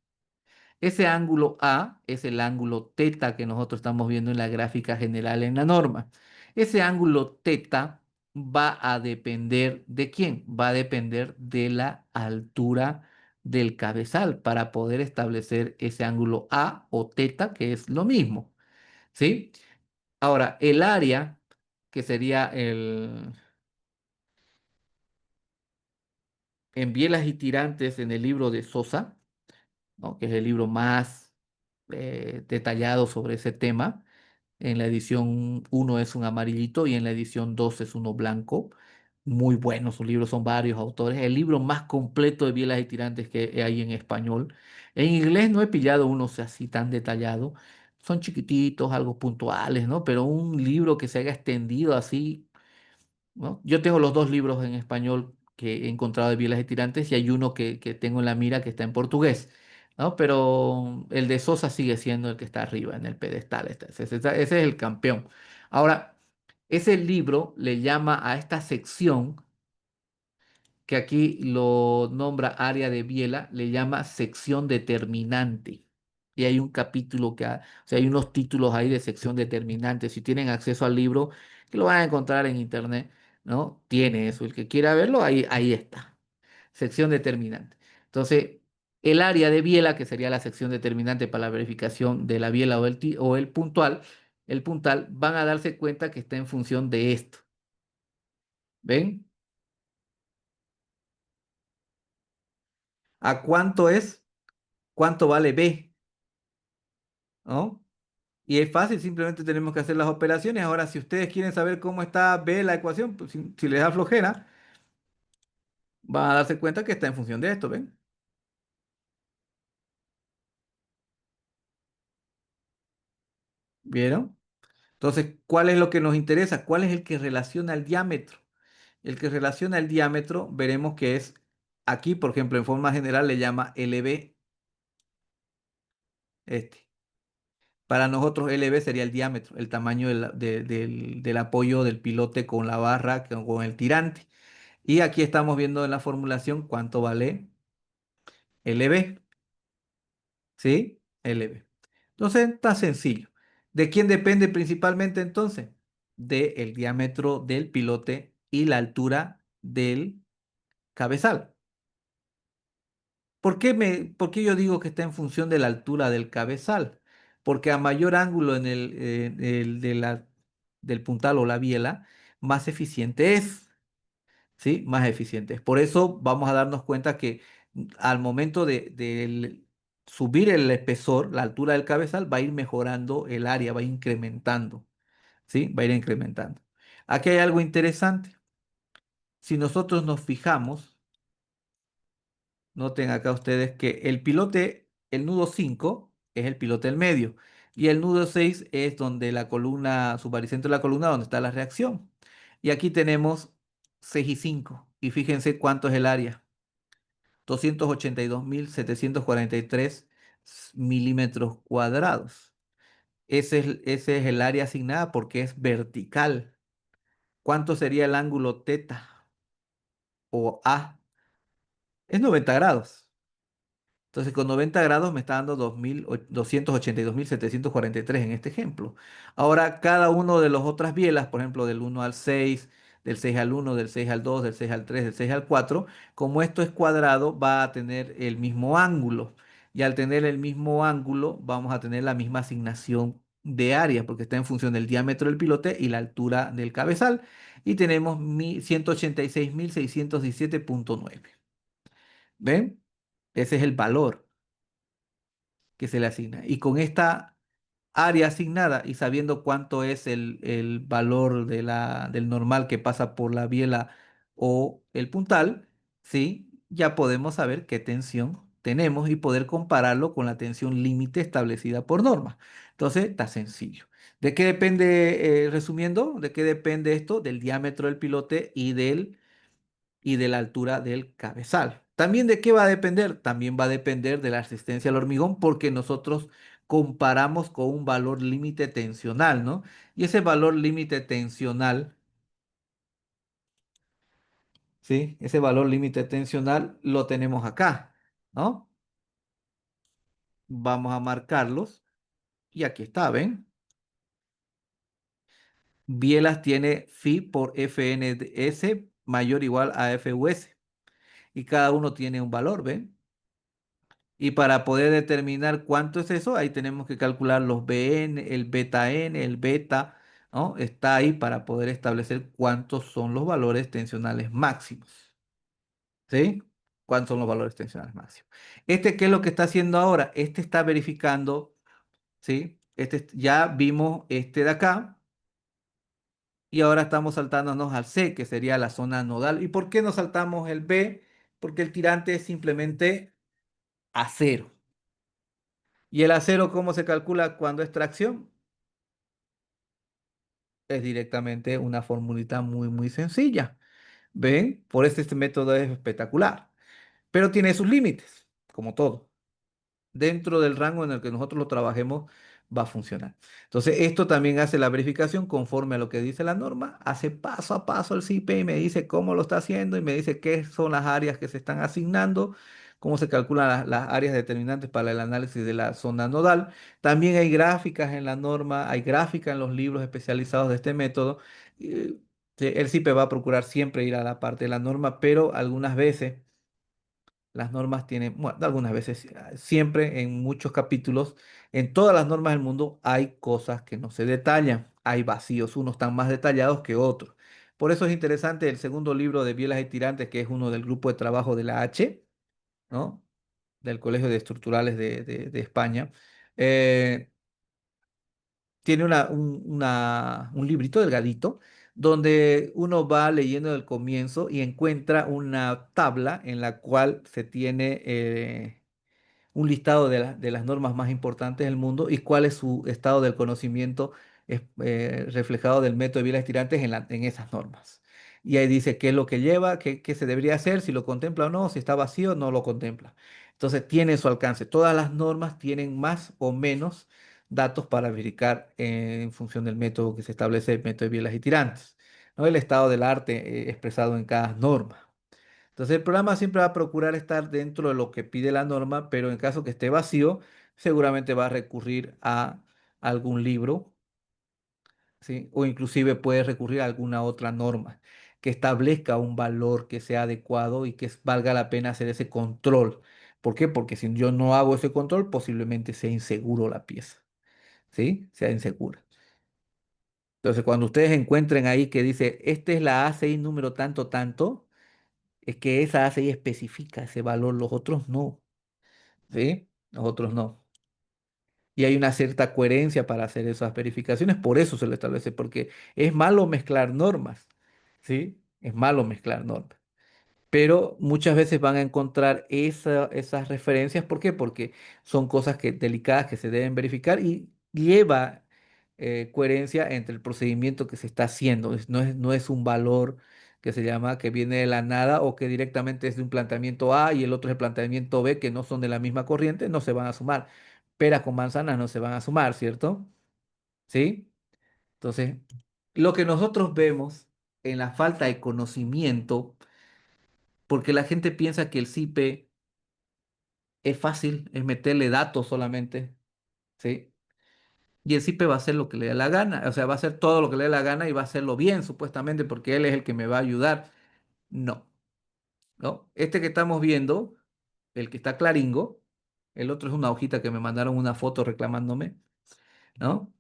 Ese ángulo A es el ángulo teta que nosotros estamos viendo en la gráfica general en la norma. Ese ángulo teta va a depender ¿de quién? Va a depender de la altura del cabezal para poder establecer ese ángulo A o teta, que es lo mismo. ¿Sí? Ahora, el área, que sería en bielas y tirantes en el libro de Sosa, ¿no? Que es el libro más detallado sobre ese tema. En la edición uno es un amarillito y en la edición 2 es uno blanco. Muy bueno, sus libros son varios autores. El libro más completo de bielas y tirantes que hay en español. En inglés no he pillado unos así tan detallados. Son chiquititos, algo puntuales, ¿no? Pero un libro que se haya extendido así, ¿no? Yo tengo los dos libros en español que he encontrado de bielas y tirantes y hay uno que tengo en la mira que está en portugués, ¿no? Pero el de Sosa sigue siendo el que está arriba en el pedestal. Ese es el campeón. Ahora, ese libro le llama a esta sección, que aquí lo nombra área de biela, le llama sección determinante. Y hay un capítulo o sea, hay unos títulos ahí de sección determinante. Si tienen acceso al libro, que lo van a encontrar en internet, ¿no? Tiene eso. El que quiera verlo, ahí está. Sección determinante. Entonces, el área de biela, que sería la sección determinante para la verificación de la biela o el puntal, van a darse cuenta que está en función de esto. ¿Ven? ¿A cuánto es? ¿Cuánto vale B? ¿No? Y es fácil, simplemente tenemos que hacer las operaciones. Ahora, si ustedes quieren saber cómo está B la ecuación, pues si les da flojera, van a darse cuenta que está en función de esto, ¿ven? ¿Vieron? Entonces, ¿cuál es lo que nos interesa? ¿Cuál es el que relaciona el diámetro? El que relaciona el diámetro, veremos que es aquí, por ejemplo, en forma general le llama LB, este. Para nosotros LB sería el diámetro, el tamaño del apoyo del pilote con la barra, con el tirante. Y aquí estamos viendo en la formulación cuánto vale LB, ¿sí? LB. Entonces, está sencillo. ¿De quién depende principalmente entonces? Del diámetro del pilote y la altura del cabezal. ¿Por qué yo digo que está en función de la altura del cabezal? porque a mayor ángulo del puntal o la biela, más eficiente es. ¿Sí? Más eficientes. Por eso vamos a darnos cuenta que al momento de subir el espesor, la altura del cabezal, va a ir mejorando el área, va incrementando, ¿sí? Va a ir incrementando. Aquí hay algo interesante. Si nosotros nos fijamos, noten acá ustedes que el pilote, el nudo 5 es el pilote del medio y el nudo 6 es donde la columna, subbaricentro de la columna, donde está la reacción. Y aquí tenemos 6 y 5 y fíjense cuánto es el área. 282.743 milímetros cuadrados. Ese es el área asignada porque es vertical. ¿Cuánto sería el ángulo teta o A? Es 90 grados. Entonces, con 90 grados me está dando 282.743 en este ejemplo. Ahora, cada uno de las otras bielas, por ejemplo, del 1 al 6, del 6 al 1, del 6 al 2, del 6 al 3, del 6 al 4, como esto es cuadrado, va a tener el mismo ángulo. Y al tener el mismo ángulo, vamos a tener la misma asignación de área, porque está en función del diámetro del pilote y la altura del cabezal. Y tenemos 186.617.9. ¿Ven? Ese es el valor que se le asigna. Y con esta área asignada y sabiendo cuánto es el valor del normal que pasa por la biela o el puntal, ¿sí? Ya podemos saber qué tensión tenemos y poder compararlo con la tensión límite establecida por norma. Entonces, está sencillo. ¿De qué depende, resumiendo, de qué depende esto? Del diámetro del pilote y de la altura del cabezal. ¿También de qué va a depender? También va a depender de la resistencia al hormigón porque nosotros comparamos con un valor límite tensional, ¿no? Y ese valor límite tensional, ¿sí? Ese valor límite tensional lo tenemos acá, ¿no? Vamos a marcarlos y aquí está, ¿ven? Bielas tiene phi por FNS mayor o igual a FUS y cada uno tiene un valor, ¿ven? Y para poder determinar cuánto es eso, ahí tenemos que calcular los BN, el beta N, el beta, ¿no? Está ahí para poder establecer cuántos son los valores tensionales máximos. ¿Sí? ¿Cuántos son los valores tensionales máximos? ¿Qué es lo que está haciendo ahora? Este está verificando, ¿sí? Ya vimos este de acá y ahora estamos saltándonos al C, que sería la zona nodal. ¿Y por qué no saltamos el B? Porque el tirante es simplemente acero. ¿Y el acero cómo se calcula cuando es tracción? Es directamente una formulita muy, muy sencilla. ¿Ven? Por eso este método es espectacular. Pero tiene sus límites, como todo. Dentro del rango en el que nosotros lo trabajemos, va a funcionar. Entonces, esto también hace la verificación conforme a lo que dice la norma. Hace paso a paso el CIPE y me dice cómo lo está haciendo y me dice qué son las áreas que se están asignando, cómo se calculan las áreas determinantes para el análisis de la zona nodal. También hay gráficas en la norma, hay gráficas en los libros especializados de este método. El CIPE va a procurar siempre ir a la parte de la norma, pero algunas veces las normas tienen, bueno, algunas veces, siempre en muchos capítulos, en todas las normas del mundo hay cosas que no se detallan, hay vacíos, unos están más detallados que otros. Por eso es interesante el segundo libro de Bielas y Tirantes, que es uno del grupo de trabajo de la H, ¿no? Del Colegio de Estructurales de España. Eh, Tiene un librito delgadito donde uno va leyendo el comienzo y encuentra una tabla en la cual se tiene un listado de las normas más importantes del mundo y cuál es su estado del conocimiento reflejado del método de Vilas Tirantes en esas normas. Y ahí dice qué es lo que lleva, qué se debería hacer, si lo contempla o no, si está vacío, no lo contempla. Entonces tiene su alcance. Todas las normas tienen más o menos datos para verificar en función del método que se establece, el método de Bielas y Tirantes, ¿no? El estado del arte expresado en cada norma. Entonces el programa siempre va a procurar estar dentro de lo que pide la norma, pero en caso que esté vacío, seguramente va a recurrir a algún libro, ¿sí? O inclusive puede recurrir a alguna otra norma que establezca un valor que sea adecuado y que valga la pena hacer ese control. ¿Por qué? Porque si yo no hago ese control, posiblemente sea inseguro la pieza. ¿sí? Sea insegura. Entonces, cuando ustedes encuentren ahí que dice, esta es la ACI número tanto, tanto, es que esa ACI especifica ese valor, los otros no, ¿sí? Los otros no. Y hay una cierta coherencia para hacer esas verificaciones, por eso se lo establece, porque es malo mezclar normas, ¿sí? Es malo mezclar normas. Pero muchas veces van a encontrar esas referencias. ¿Por qué? Porque son cosas delicadas que se deben verificar y lleva coherencia entre el procedimiento que se está haciendo. No es un valor que se llama que viene de la nada o que directamente es de un planteamiento A y el otro es el planteamiento B, que no son de la misma corriente, no se van a sumar. Peras con manzanas no se van a sumar, ¿cierto? ¿Sí? Entonces, lo que nosotros vemos en la falta de conocimiento, porque la gente piensa que el CIPE es fácil, es meterle datos solamente, ¿sí? Y el CIPE va a hacer lo que le dé la gana, o sea, va a hacer todo lo que le dé la gana y va a hacerlo bien, supuestamente, porque él es el que me va a ayudar. No, ¿no? Este que estamos viendo, el que está claringo, el otro es una hojita que me mandaron una foto reclamándome, ¿no?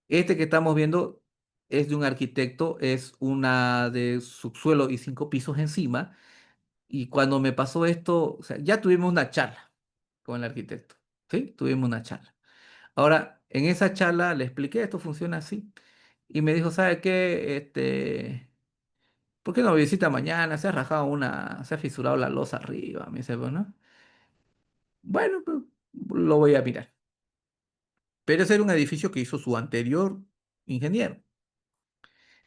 Este que estamos viendo es de un arquitecto, es una de subsuelo y 5 pisos encima. Y cuando me pasó esto, o sea, ya tuvimos una charla con el arquitecto, ¿sí? Tuvimos una charla. Ahora, en esa charla le expliqué, esto funciona así. Y me dijo, ¿sabe qué? ¿Por qué no me visita mañana? Se ha fisurado la losa arriba. Me dice, bueno, pues, lo voy a mirar. Pero ese era un edificio que hizo su anterior ingeniero.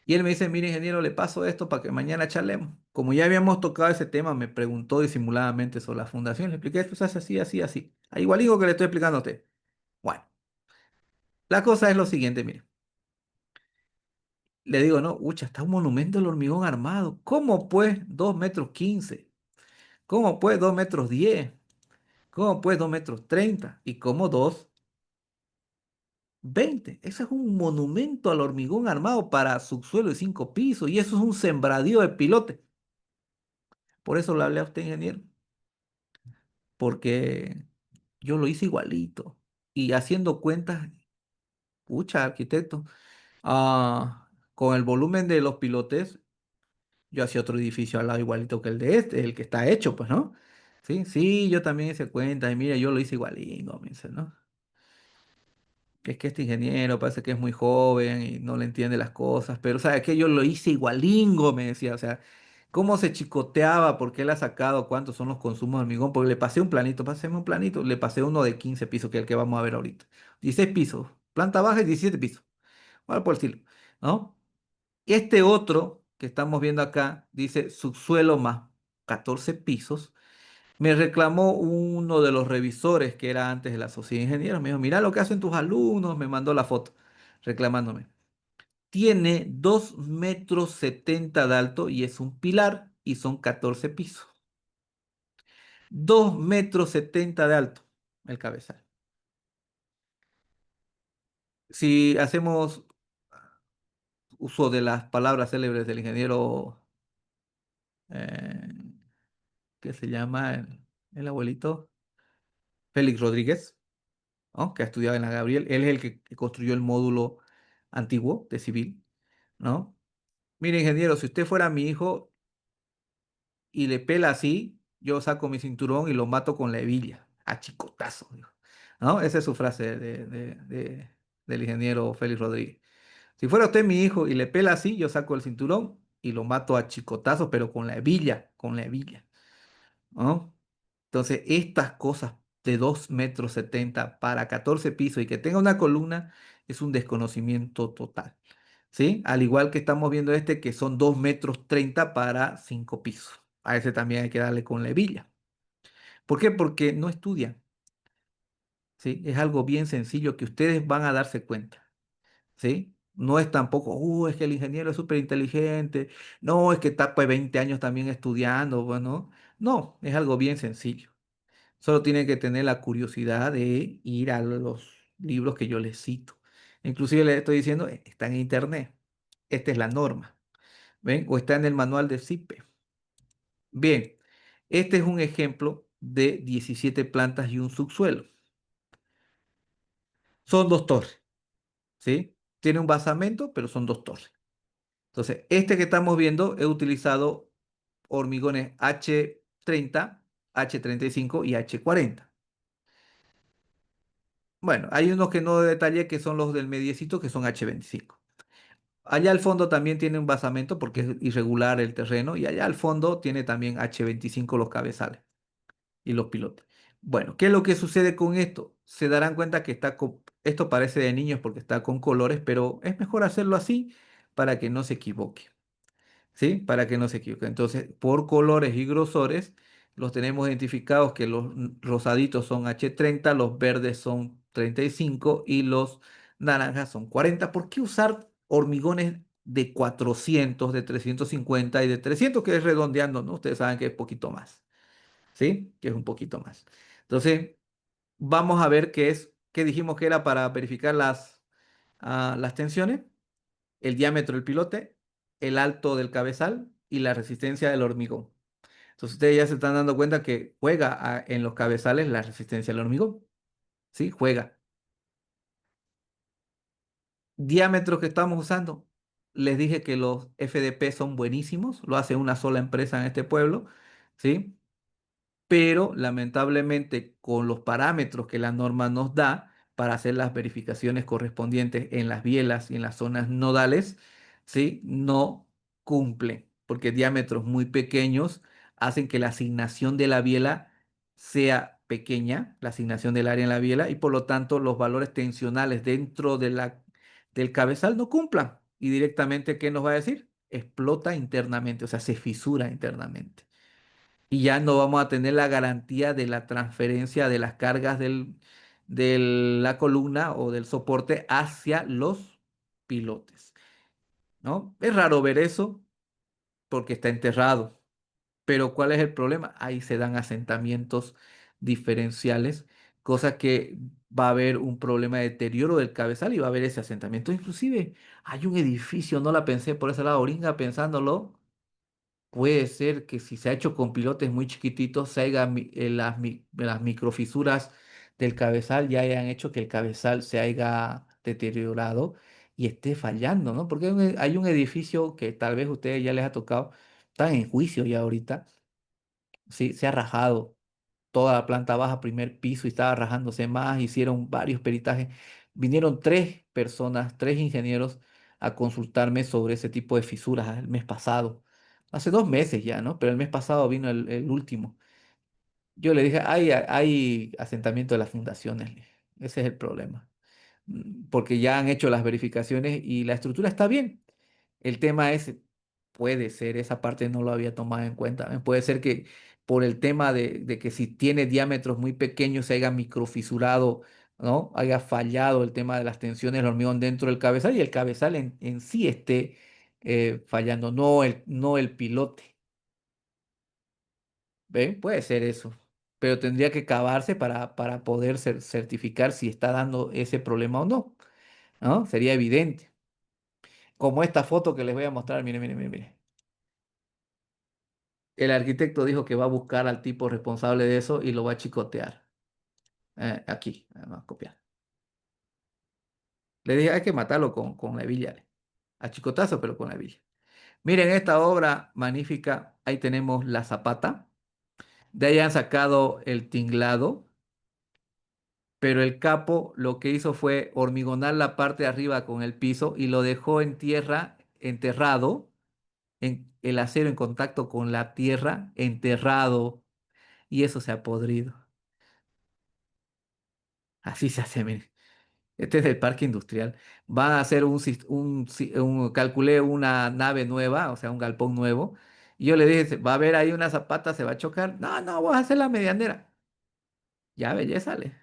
Y él me dice, mire, ingeniero, le paso esto para que mañana charlemos. Como ya habíamos tocado ese tema, me preguntó disimuladamente sobre la fundación. Le expliqué, esto se hace así, así, así. Ah, igualito que le estoy explicando a usted. Bueno, la cosa es lo siguiente, mire. Le digo, no, ucha, está un monumento del hormigón armado. ¿Cómo pues 2,15 m? ¿Cómo pues 2,10 m? ¿Cómo pues 2,30 m? ¿Y cómo 2,20 m? Ese es un monumento al hormigón armado para subsuelo de 5 pisos. Y eso es un sembradío de pilote. Por eso le hablé a usted, ingeniero. Porque yo lo hice igualito. Y haciendo cuentas, pucha, arquitecto, con el volumen de los pilotes, yo hacía otro edificio al lado igualito que el de este, el que está hecho, pues, ¿no? Sí, sí, yo también hice cuenta, y mira, yo lo hice igualito, me dice, ¿no? Es que este ingeniero parece que es muy joven y no le entiende las cosas, pero ¿sabes qué? Yo lo hice igualingo, me decía, o sea, cómo se chicoteaba, por qué él ha sacado, cuántos son los consumos de hormigón, porque le pasé un planito, páseme un planito, le pasé uno de 15 pisos, que es el que vamos a ver ahorita. 16 pisos, planta baja y 17 pisos, bueno, por el estilo, ¿no? Este otro que estamos viendo acá dice subsuelo más 14 pisos. Me reclamó uno de los revisores que era antes de la sociedad de ingenieros. Me dijo, mira lo que hacen tus alumnos. Me mandó la foto reclamándome. Tiene 2,70 m de alto y es un pilar y son 14 pisos. 2,70 m de alto el cabezal. Si hacemos uso de las palabras célebres del ingeniero, eh, ¿qué se llama el abuelito? Félix Rodríguez, ¿no? Que ha estudiado en la Gabriel. Él es el que construyó el módulo antiguo de civil, ¿no? Mire, ingeniero, si usted fuera mi hijo y le pela así, yo saco mi cinturón y lo mato con la hebilla, a chicotazo, dijo, ¿no? Esa es su frase del ingeniero Félix Rodríguez. Si fuera usted mi hijo y le pela así, yo saco el cinturón y lo mato a chicotazos, pero con la hebilla, ¿no? Entonces, estas cosas de 2,70 m para 14 pisos y que tenga una columna es un desconocimiento total, ¿sí? Al igual que estamos viendo este que son 2,30 m para 5 pisos. A ese también hay que darle con la hebilla. ¿Por qué? Porque no estudian, ¿sí? Es algo bien sencillo que ustedes van a darse cuenta, ¿sí? No es tampoco, es que el ingeniero es súper inteligente, no, es que está pues 20 años también estudiando, bueno, no, es algo bien sencillo. Solo tienen que tener la curiosidad de ir a los libros que yo les cito. Inclusive les estoy diciendo, está en internet. Esta es la norma. ¿Ven? O está en el manual de CIPE. Bien, este es un ejemplo de 17 plantas y un subsuelo. Son 2 torres. ¿sí? Tiene un basamento, pero son dos torres. Entonces, este que estamos viendo he utilizado hormigones H30, H35 y H40. Bueno, hay unos que no detallé que son los del mediecito que son H25. Allá al fondo también tiene un basamento porque es irregular el terreno y allá al fondo tiene también H25 los cabezales y los pilotes. Bueno, ¿qué es lo que sucede con esto? Se darán cuenta que esto parece de niños porque está con colores, pero es mejor hacerlo así para que no se equivoque. ¿Sí? Para que no se equivoque. Entonces, por colores y grosores, los tenemos identificados que los rosaditos son H30, los verdes son 35 y los naranjas son 40. ¿Por qué usar hormigones de 400, de 350 y de 300, que es redondeando, ¿no? Ustedes saben que es poquito más, ¿sí? Que es un poquito más. Entonces, vamos a ver qué dijimos que era para verificar las tensiones: el diámetro del pilote, el alto del cabezal y la resistencia del hormigón. Entonces ustedes ya se están dando cuenta que juega en los cabezales la resistencia del hormigón. ¿Sí? Juega. Diámetros que estamos usando. Les dije que los FDP son buenísimos, lo hace una sola empresa en este pueblo, ¿sí? Pero lamentablemente con los parámetros que la norma nos da para hacer las verificaciones correspondientes en las bielas y en las zonas nodales, ¿sí? No cumple, porque diámetros muy pequeños hacen que la asignación de la biela sea pequeña, la asignación del área en la biela, y por lo tanto los valores tensionales dentro del cabezal no cumplan. Y directamente, ¿qué nos va a decir? Explota internamente, o sea, se fisura internamente y ya no vamos a tener la garantía de la transferencia de las cargas de la columna o del soporte hacia los pilotes, ¿no? Es raro ver eso porque está enterrado, pero ¿cuál es el problema? Ahí se dan asentamientos diferenciales, cosa que va a haber un problema de deterioro del cabezal y va a haber ese asentamiento. Inclusive hay un edificio, no la pensé por ese lado, Oringa pensándolo. Puede ser que si se ha hecho con pilotes muy chiquititos, se haya, las microfisuras del cabezal ya hayan hecho que el cabezal se haya deteriorado y esté fallando, ¿no? Porque hay un edificio que tal vez a ustedes ya les ha tocado, están en juicio ya ahorita, sí, se ha rajado toda la planta baja, primer piso, y estaba rajándose más, hicieron varios peritajes. Vinieron tres personas, tres ingenieros, a consultarme sobre ese tipo de fisuras el mes pasado. Hace 2 meses ya, ¿no? Pero el mes pasado vino el último. Yo le dije, hay asentamiento de las fundaciones. Le dije. Ese es el problema. Porque ya han hecho las verificaciones y la estructura está bien. El tema es, puede ser, esa parte no lo había tomado en cuenta. Puede ser que por el tema de que si tiene diámetros muy pequeños se haya microfisurado, ¿no? Haya fallado el tema de las tensiones del hormigón dentro del cabezal y el cabezal en sí esté fallando, no el pilote. ¿Ve? Puede ser eso. Pero tendría que cavarse para poder certificar si está dando ese problema o no, ¿no? Sería evidente. Como esta foto que les voy a mostrar, miren, miren, miren, miren. El arquitecto dijo que va a buscar al tipo responsable de eso y lo va a chicotear. Aquí, vamos a copiar. Le dije, hay que matarlo con la hebilla. A chicotazo, pero con la hebilla. Miren esta obra magnífica. Ahí tenemos la zapata. De ahí han sacado el tinglado, pero el capo lo que hizo fue hormigonar la parte de arriba con el piso y lo dejó en tierra, enterrado, en el acero en contacto con la tierra, enterrado, y eso se ha podrido. Así se hace, miren. Este es del parque industrial. Van a hacer calculé una nave nueva, o sea, un galpón nuevo. Y yo le dije, va a haber ahí una zapata, se va a chocar. No, no, voy a hacer la medianera. Ya, belleza, sale.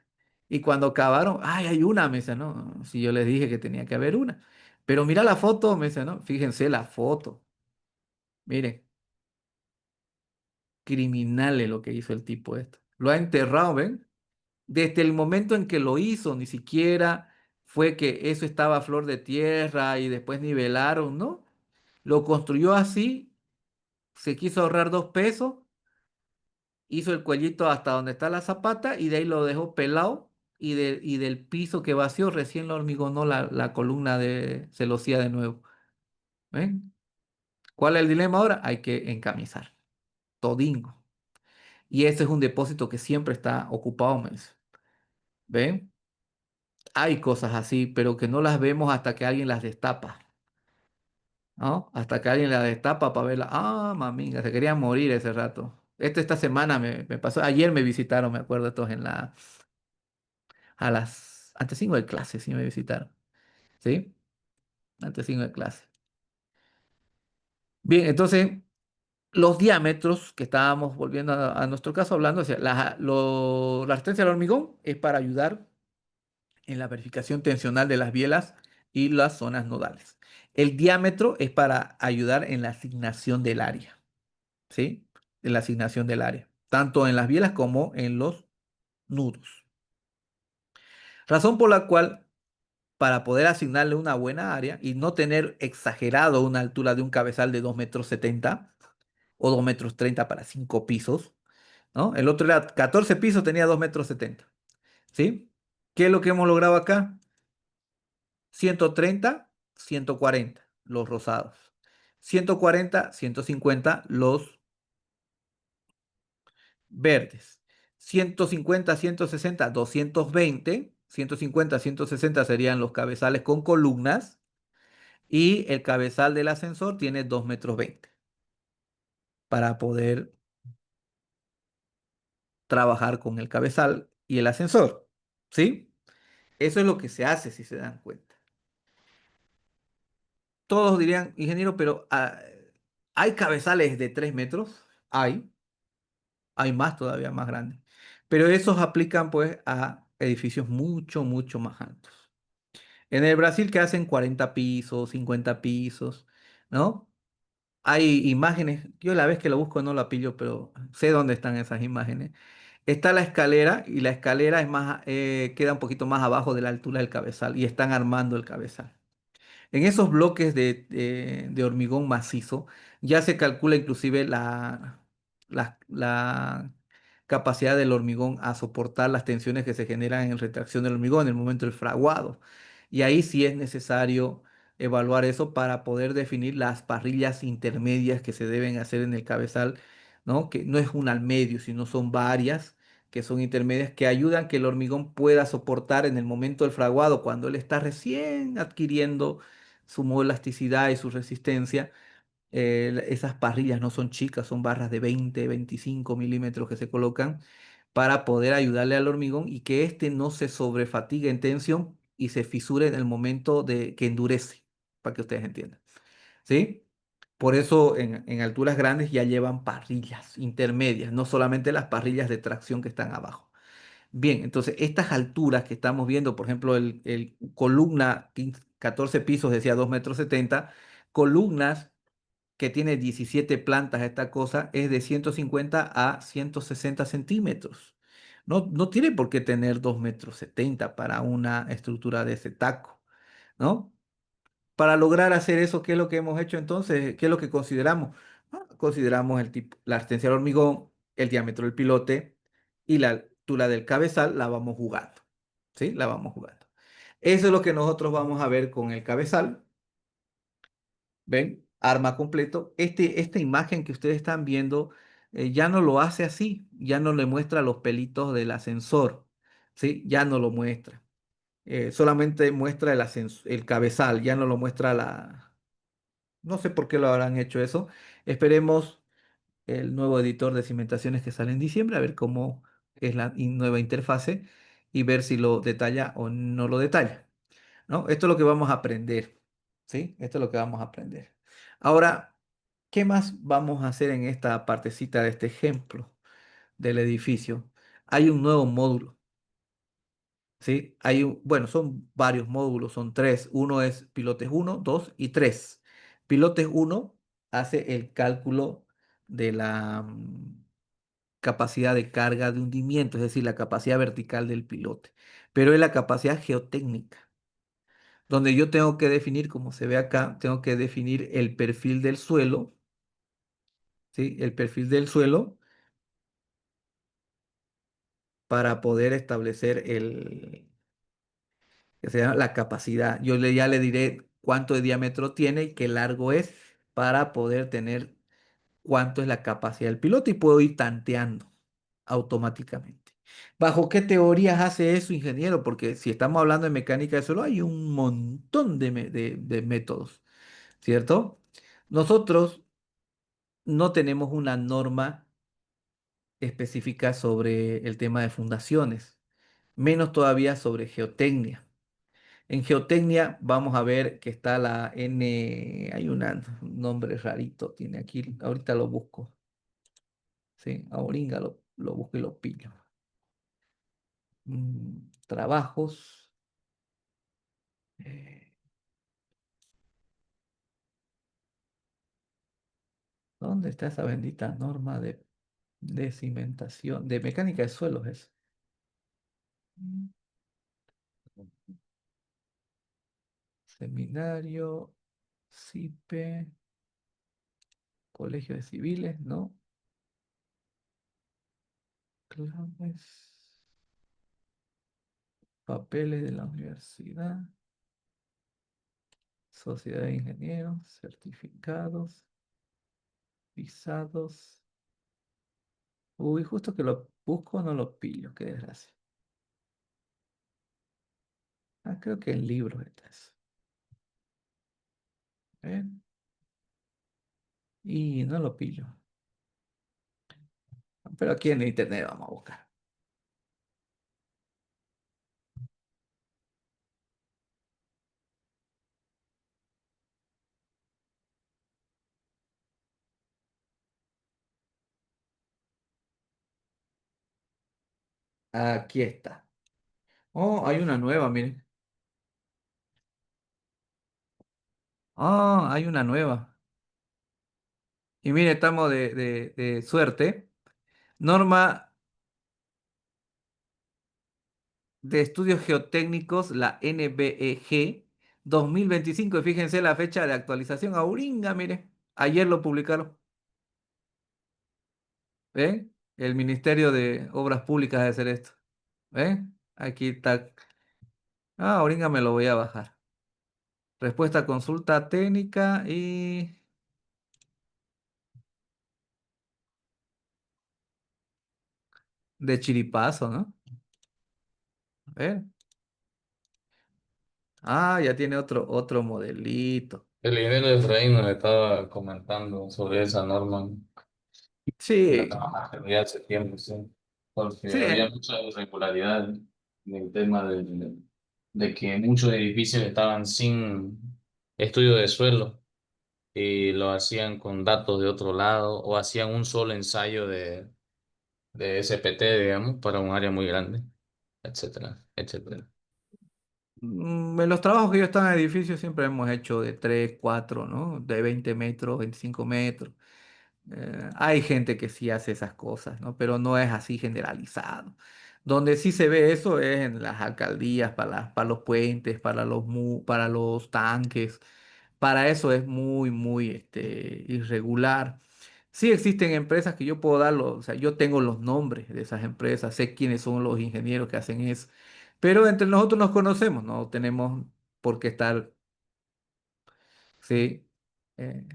Y cuando cavaron, ay, hay una, me dice, no, si yo les dije que tenía que haber una. Pero mira la foto, me dice, no, fíjense la foto. Miren, criminal es lo que hizo el tipo esto. Lo ha enterrado, ¿ven? Desde el momento en que lo hizo, ni siquiera fue que eso estaba a flor de tierra y después nivelaron, ¿no? Lo construyó así, se quiso ahorrar 2 pesos, hizo el cuellito hasta donde está la zapata y de ahí lo dejó pelado y del piso que vació, recién lo hormigonó la columna de celosía de nuevo. ¿Ven? ¿Cuál es el dilema ahora? Hay que encamisar. Todingo. Y ese es un depósito que siempre está ocupado, me dice. ¿Ven? Hay cosas así, pero que no las vemos hasta que alguien las destapa, ¿no? Hasta que alguien las destapa para verla. Ah, mamiga, se querían morir ese rato. Esta semana me pasó. Ayer me visitaron, me acuerdo, todos a las, antes 5 de clase, sí me visitaron. ¿Sí? Antes 5 de clase. Bien, entonces, los diámetros que estábamos volviendo a nuestro caso hablando, o sea, la resistencia al hormigón es para ayudar en la verificación tensional de las bielas y las zonas nodales. El diámetro es para ayudar en la asignación del área, ¿sí? En la asignación del área, tanto en las bielas como en los nudos. Razón por la cual, para poder asignarle una buena área y no tener exagerado una altura de un cabezal de 2,70 m o 2,30 m para 5 pisos, ¿no? El otro era 14 pisos, tenía 2,70 m, ¿sí? ¿Qué es lo que hemos logrado acá? 130, 140 los rosados. 140, 150 los verdes. 150, 160, 220. 150, 160 serían los cabezales con columnas. Y el cabezal del ascensor tiene 2,20 m para poder trabajar con el cabezal y el ascensor. ¿Sí? Eso es lo que se hace si se dan cuenta. Todos dirían, ingeniero, pero ¿hay cabezales de 3 metros? Hay más todavía más grandes. Pero esos aplican pues a edificios mucho, mucho más altos. En el Brasil que hacen 40 pisos, 50 pisos, ¿no? Hay imágenes, yo la vez que lo busco no la pillo, pero sé dónde están esas imágenes. Está la escalera y la escalera es más, queda un poquito más abajo de la altura del cabezal y están armando el cabezal. En esos bloques de hormigón macizo ya se calcula inclusive la capacidad del hormigón a soportar las tensiones que se generan en retracción del hormigón en el momento del fraguado. Y ahí sí es necesario evaluar eso para poder definir las parrillas intermedias que se deben hacer en el cabezal, ¿no? Que no es una al medio, sino son varias que son intermedias, que ayudan que el hormigón pueda soportar en el momento del fraguado, cuando él está recién adquiriendo su elasticidad y su resistencia. Esas parrillas no son chicas, son barras de 20, 25 milímetros que se colocan para poder ayudarle al hormigón y que éste no se sobrefatigue en tensión y se fisure en el momento de que endurece, para que ustedes entiendan. ¿Sí? Por eso en alturas grandes ya llevan parrillas intermedias, no solamente las parrillas de tracción que están abajo. Bien, entonces estas alturas que estamos viendo, por ejemplo, el columna 14 pisos decía 2,70 m, columnas que tiene 17 plantas, esta cosa es de 150 a 160 centímetros. No, no tiene por qué tener 2,70 m para una estructura de ese taco, ¿no? Para lograr hacer eso, ¿qué es lo que hemos hecho entonces? ¿Qué es lo que consideramos? Consideramos el tipo, la resistencia al hormigón, el diámetro del pilote y la altura del cabezal, la vamos jugando. ¿Sí? La vamos jugando. Eso es lo que nosotros vamos a ver con el cabezal. ¿Ven? Arma completo. Esta imagen que ustedes están viendo ya no lo hace así, ya no le muestra los pelitos del ascensor, ¿sí? Ya no lo muestra. Solamente muestra el cabezal, ya no lo muestra la... No sé por qué lo habrán hecho eso. Esperemos el nuevo editor de cimentaciones que sale en diciembre, a ver cómo es la nueva interfase y ver si lo detalla o no lo detalla, ¿no? Esto es lo que vamos a aprender, ¿sí? Esto es lo que vamos a aprender. Ahora, ¿qué más vamos a hacer en esta partecita de este ejemplo del edificio? Hay un nuevo módulo, ¿sí? Bueno, son varios módulos, son tres. Uno es pilotes uno, 2 y 3. Pilotes uno hace el cálculo de la capacidad de carga de hundimiento, es decir, la capacidad vertical del pilote, pero es la capacidad geotécnica, donde yo tengo que definir, como se ve acá, tengo que definir el perfil del suelo, ¿sí? El perfil del suelo para poder establecer que se llama la capacidad. Ya le diré cuánto de diámetro tiene y qué largo es para poder tener cuánto es la capacidad del piloto y puedo ir tanteando automáticamente. ¿Bajo qué teorías hace eso, ingeniero? Porque si estamos hablando de mecánica de suelo, hay un montón de métodos, ¿cierto? Nosotros no tenemos una norma específica sobre el tema de fundaciones, menos todavía sobre geotecnia. En geotecnia vamos a ver que está la hay un nombre rarito, tiene aquí, ahorita lo busco. Sí, ahorita lo busco y lo pillo. Trabajos. eh, ¿Dónde está esa bendita norma de cimentación, de mecánica de suelos es? Mm, Seminario, CIPE, Colegio de Civiles, ¿no? Claves, papeles de la universidad, Sociedad de Ingenieros, certificados, visados. Uy, justo que lo busco, no lo pillo, qué desgracia. Ah, creo que en libros está eso. ¿Eh? Y no lo pillo. Pero aquí en internet vamos a buscar. Aquí está. Oh, hay una nueva, miren. Ah, hay una nueva. Y mire, estamos de suerte. Norma de Estudios Geotécnicos, la NBEG 2025. Y fíjense la fecha de actualización. Auringa, mire. Ayer lo publicaron. ¿Ven? El Ministerio de Obras Públicas de hacer esto. ¿Ven? Aquí está. Ah, Auringa me lo voy a bajar. Respuesta a consulta técnica y de chiripazo, ¿no? A ver. Ah, ya tiene otro modelito. El ingeniero Efraín nos estaba comentando sobre esa norma. La Sí, trabajaste ya hace tiempo, sí, sí. porque había mucha irregularidad en el tema de que muchos edificios estaban sin estudio de suelo y lo hacían con datos de otro lado o hacían un solo ensayo de SPT, digamos, para un área muy grande, etcétera, etcétera. En los trabajos que yo estaba en edificios siempre hemos hecho de 3, 4, ¿no? De 20 metros, 25 metros. Hay gente que sí hace esas cosas, ¿no? Pero no es así generalizado. Donde sí se ve eso es en las alcaldías, para los puentes, para los tanques. Para eso es muy irregular. Sí existen empresas que yo puedo darlo, o sea, yo tengo los nombres de esas empresas, sé quiénes son los ingenieros que hacen eso, pero entre nosotros nos conocemos, no tenemos por qué estar, sí,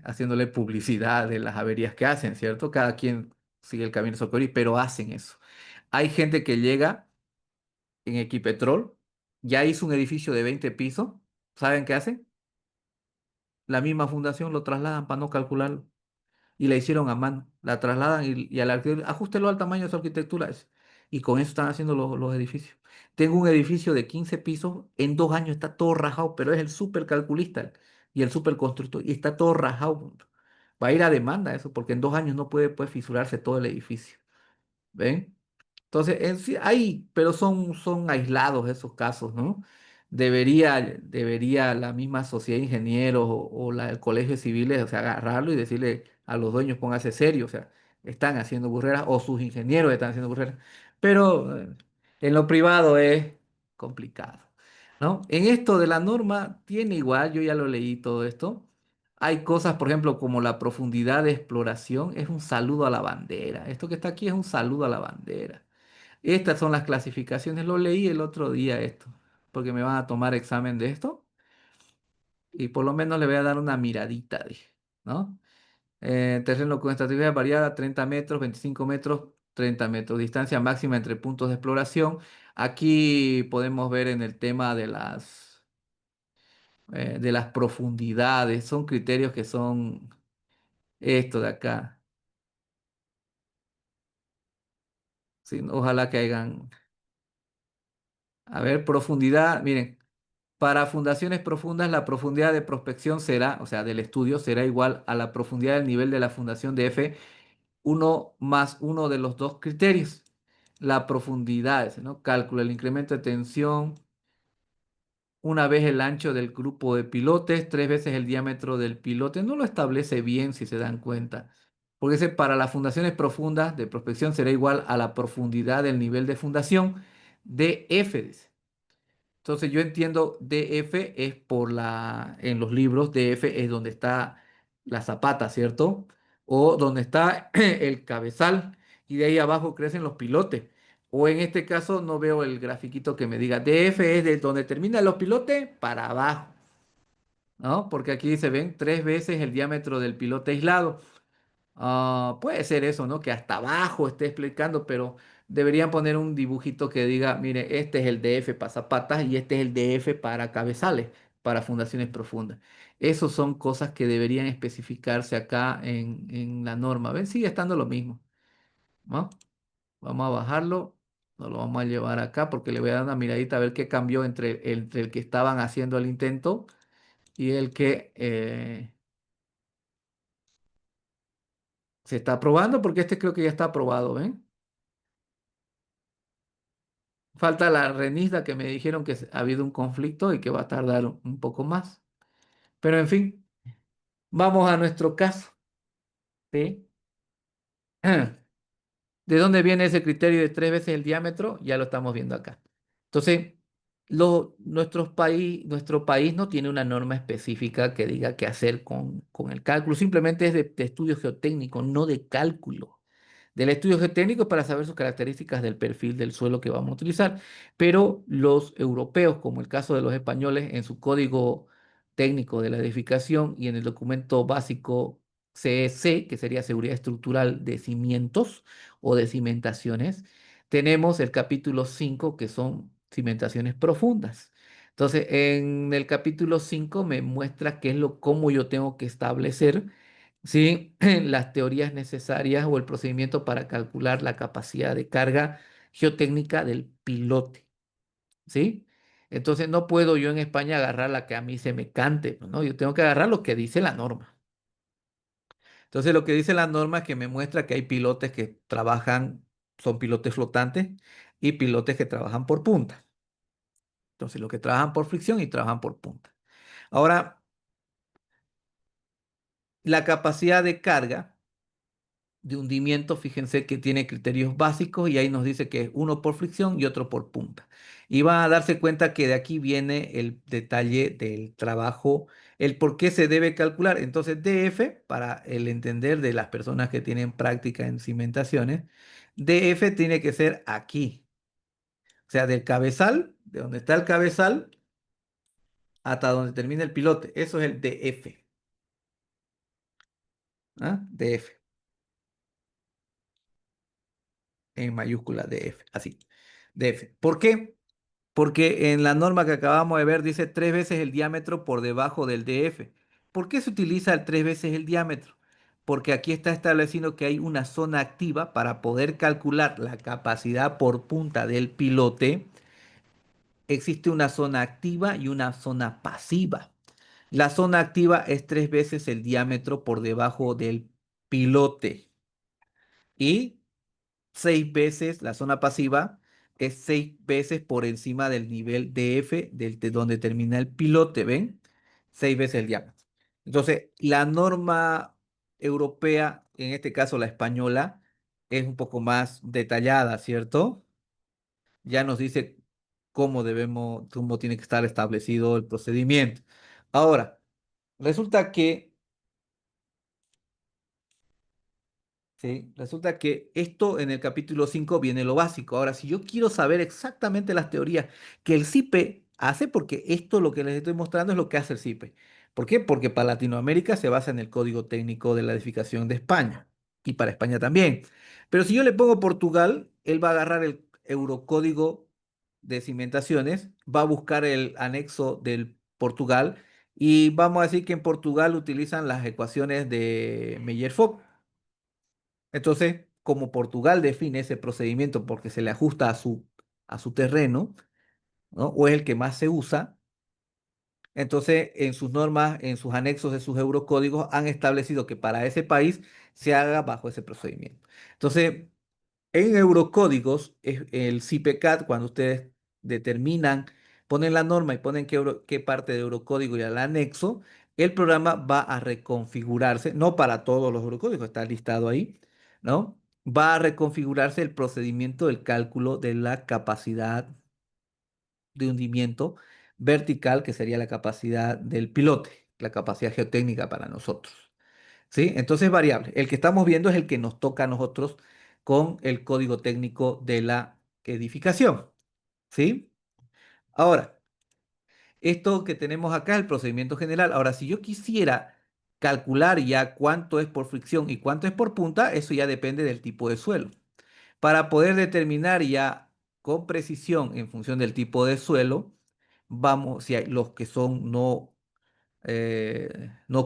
haciéndole publicidad de las averías que hacen, ¿cierto? Cada quien sigue el camino de su color, pero hacen eso. Hay gente que llega en Equipetrol, ya hizo un edificio de 20 pisos, ¿saben qué hacen? La misma fundación lo trasladan para no calcularlo. Y la hicieron a mano. La trasladan y al arquitecto, ajustelo al tamaño de su arquitectura. Y con eso están haciendo los edificios. Tengo un edificio de 15 pisos, en 2 años está todo rajado, pero es el super calculista y el super constructor, y está todo rajado. Va a ir a demanda eso, porque en 2 años no puede fisurarse todo el edificio. ¿Ven? Entonces, en sí hay, pero son aislados esos casos, ¿no? Debería la misma sociedad de ingenieros el colegio de civiles, o sea, agarrarlo y decirle a los dueños, póngase serio, o sea, están haciendo burreras o sus ingenieros están haciendo burreras. Pero en lo privado es complicado, ¿no? En esto de la norma, tiene igual, yo ya lo leí todo esto. Hay cosas, por ejemplo, como la profundidad de exploración, es un saludo a la bandera. Esto que está aquí es un saludo a la bandera. Estas son las clasificaciones. Lo leí el otro día esto, porque me van a tomar examen de esto y por lo menos le voy a dar una miradita, dije, ¿no? Terreno con estratigrafía variada, 30 metros, 25 metros, 30 metros. Distancia máxima entre puntos de exploración. Aquí podemos ver en el tema de las profundidades. Son criterios que son esto de acá. Sí, ojalá que hayan... A ver, profundidad. Miren, para fundaciones profundas, la profundidad de prospección será, o sea, del estudio, será igual a la profundidad del nivel de la fundación de F, uno más uno de los dos criterios. La profundidad, ese, ¿no? Cálculo el incremento de tensión, una vez el ancho del grupo de pilotes, tres veces el diámetro del pilote. No lo establece bien si se dan cuenta. Porque ese para las fundaciones profundas de prospección será igual a la profundidad del nivel de fundación de F, dice. Entonces yo entiendo DF es por en los libros DF es donde está la zapata, ¿cierto? O donde está el cabezal y de ahí abajo crecen los pilotes. O en este caso no veo el grafiquito que me diga DF es de donde terminan los pilotes para abajo, ¿no? Porque aquí se ven tres veces el diámetro del pilote aislado. Puede ser eso, ¿no? Que hasta abajo esté explicando, pero deberían poner un dibujito que diga, mire, este es el DF para zapatas y este es el DF para cabezales, para fundaciones profundas. Esas son cosas que deberían especificarse acá en la norma. ¿Ven? Sigue estando lo mismo, ¿no? Vamos a bajarlo, nos lo vamos a llevar acá porque le voy a dar una miradita a ver qué cambió entre el que estaban haciendo el intento y el que se está aprobando, porque este creo que ya está aprobado, ¿ven? Falta la renisda que me dijeron que ha habido un conflicto y que va a tardar un poco más. Pero en fin, vamos a nuestro caso. ¿Sí? ¿De dónde viene ese criterio de tres veces el diámetro? Ya lo estamos viendo acá. Entonces, nuestro país no tiene una norma específica que diga qué hacer con el cálculo. Simplemente es de estudio geotécnico, no de cálculo. Del estudio geotécnico para saber sus características del perfil del suelo que vamos a utilizar. Pero los europeos, como el caso de los españoles, en su código técnico de la edificación y en el documento básico CEC, que sería seguridad estructural de cimientos o de cimentaciones, tenemos el capítulo 5 que son cimentaciones profundas. Entonces, en el capítulo 5 me muestra cómo yo tengo que establecer, ¿sí? las teorías necesarias o el procedimiento para calcular la capacidad de carga geotécnica del pilote, ¿sí? Entonces no puedo yo en España agarrar la que a mí se me cante, ¿no? Yo tengo que agarrar lo que dice la norma. Entonces lo que dice la norma es que me muestra que hay pilotes que trabajan, son pilotes flotantes y pilotes que trabajan por punta. Entonces los que trabajan por fricción y trabajan por punta. Ahora, la capacidad de carga de hundimiento, fíjense que tiene criterios básicos y ahí nos dice que es uno por fricción y otro por punta. Y van a darse cuenta que de aquí viene el detalle del trabajo, el por qué se debe calcular. Entonces, DF, para el entender de las personas que tienen práctica en cimentaciones, DF tiene que ser aquí. O sea, del cabezal, de donde está el cabezal, hasta donde termina el pilote. Eso es el DF. ¿Ah? DF, en mayúscula DF, así. DF. ¿Por qué? Porque en la norma que acabamos de ver dice tres veces el diámetro por debajo del DF. ¿Por qué se utiliza el tres veces el diámetro? Porque aquí está estableciendo que hay una zona activa para poder calcular la capacidad por punta del pilote. Existe una zona activa y una zona pasiva. La zona activa es tres veces el diámetro por debajo del pilote y seis veces, la zona pasiva es seis veces por encima del nivel DF de donde termina el pilote, ¿ven? Seis veces el diámetro. Entonces, la norma europea, en este caso la española, es un poco más detallada, ¿cierto? Ya nos dice cómo tiene que estar establecido el procedimiento. Ahora, resulta que ¿sí? Resulta que esto en el capítulo 5 viene lo básico. Ahora, si yo quiero saber exactamente las teorías que el CIPE hace, porque esto lo que les estoy mostrando es lo que hace el CIPE. ¿Por qué? Porque para Latinoamérica se basa en el Código Técnico de la Edificación de España y para España también. Pero si yo le pongo Portugal, él va a agarrar el Eurocódigo de Cimentaciones, va a buscar el anexo del Portugal y vamos a decir que en Portugal utilizan las ecuaciones de Meyer-Fock. Entonces, como Portugal define ese procedimiento porque se le ajusta a su terreno, ¿no? O es el que más se usa, entonces en sus normas, en sus anexos de sus eurocódigos han establecido que para ese país se haga bajo ese procedimiento. Entonces, en eurocódigos, el CIPECAT, cuando ustedes determinan, ponen la norma y ponen qué parte de eurocódigo y al anexo, el programa va a reconfigurarse, no para todos los eurocódigos, está listado ahí, ¿no? Va a reconfigurarse el procedimiento del cálculo de la capacidad de hundimiento vertical, que sería la capacidad del pilote, la capacidad geotécnica para nosotros. ¿Sí? Entonces, variable. El que estamos viendo es el que nos toca a nosotros con el código técnico de la edificación. ¿Sí? Ahora, esto que tenemos acá es el procedimiento general. Ahora, si yo quisiera calcular ya cuánto es por fricción y cuánto es por punta, eso ya depende del tipo de suelo. Para poder determinar ya con precisión en función del tipo de suelo, vamos, si hay los que son no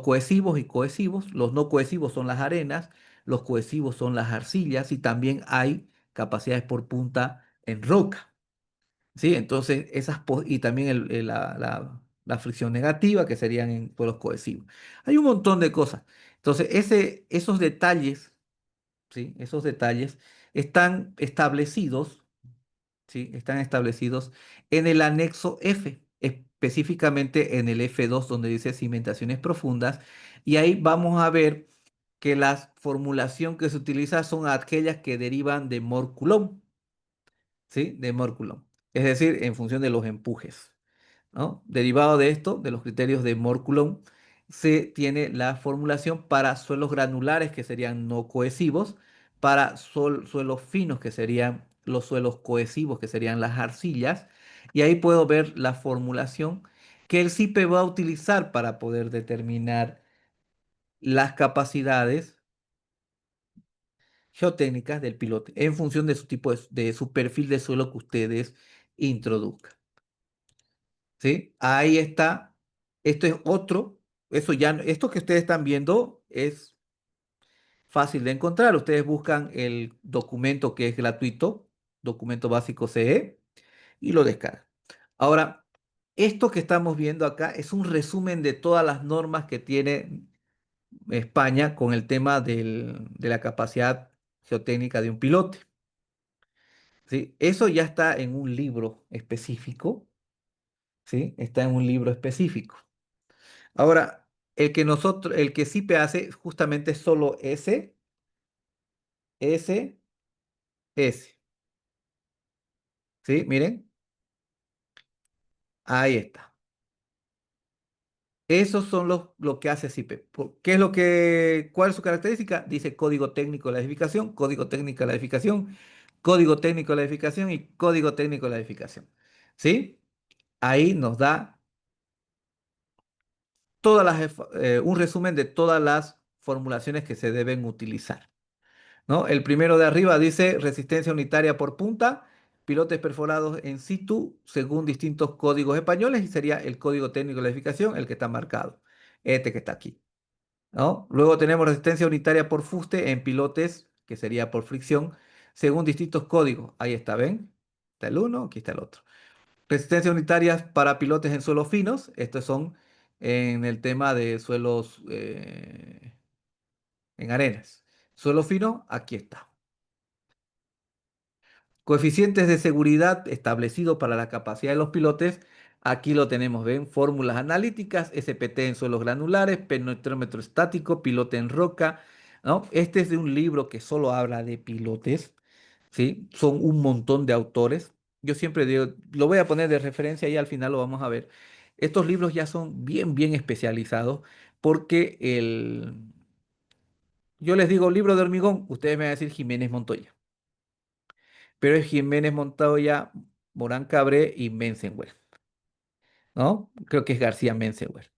cohesivos y cohesivos. Los no cohesivos son las arenas, los cohesivos son las arcillas y también hay capacidades por punta en roca. ¿Sí? Entonces, y también la fricción negativa que serían en suelos cohesivos. Hay un montón de cosas. Entonces, esos detalles, ¿sí? Esos detalles están establecidos, ¿sí? Están establecidos en el anexo F, específicamente en el F2 donde dice cimentaciones profundas, y ahí vamos a ver que la formulación que se utiliza son aquellas que derivan de Moore Coulomb, ¿sí? De Moore Coulomb, es decir, en función de los empujes, ¿no? Derivado de esto, de los criterios de Moore Coulomb, se tiene la formulación para suelos granulares que serían no cohesivos, para suelos finos que serían los suelos cohesivos que serían las arcillas, y ahí puedo ver la formulación que el CIPE va a utilizar para poder determinar las capacidades geotécnicas del pilote en función de su tipo de su perfil de suelo que ustedes introduzcan. ¿Sí? Ahí está. Esto es otro. Esto que ustedes están viendo es fácil de encontrar. Ustedes buscan el documento que es gratuito, documento básico CE, y lo descargan. Ahora, esto que estamos viendo acá es un resumen de todas las normas que tiene España con el tema de la capacidad geotécnica de un pilote. ¿Sí? Eso ya está en un libro específico. ¿Sí? Está en un libro específico. Ahora, el que SIPE hace justamente es solo S, S. ¿Sí? Miren, ahí está. Esos son lo que hace SIPE. ¿Qué es cuál es su característica? Dice código técnico de la edificación, código técnico de la edificación, código técnico de la edificación y código técnico de la edificación. ¿Sí? Ahí nos da un resumen de todas las formulaciones que se deben utilizar. ¿No? El primero de arriba dice resistencia unitaria por punta, pilotes perforados en situ según distintos códigos españoles y sería el código técnico de la edificación el que está marcado, este que está aquí. ¿No? Luego tenemos resistencia unitaria por fuste en pilotes, que sería por fricción, según distintos códigos. Ahí está, ¿ven? Está el uno, aquí está el otro. Resistencia unitarias para pilotes en suelos finos, estos son en el tema de suelos en arenas. Suelo fino, aquí está. Coeficientes de seguridad establecidos para la capacidad de los pilotes. Aquí lo tenemos, ¿ven? Fórmulas analíticas, SPT en suelos granulares, penetrómetro estático, pilote en roca, ¿no? Este es de un libro que solo habla de pilotes, ¿sí? Son un montón de autores. Yo siempre digo, lo voy a poner de referencia y al final lo vamos a ver. Estos libros ya son bien, bien especializados porque Yo les digo libro de hormigón, ustedes me van a decir Jiménez Montoya. Pero es Jiménez Montoya, Morán Cabré y Menzenwehr, ¿no? Creo que es García Menzenwehr.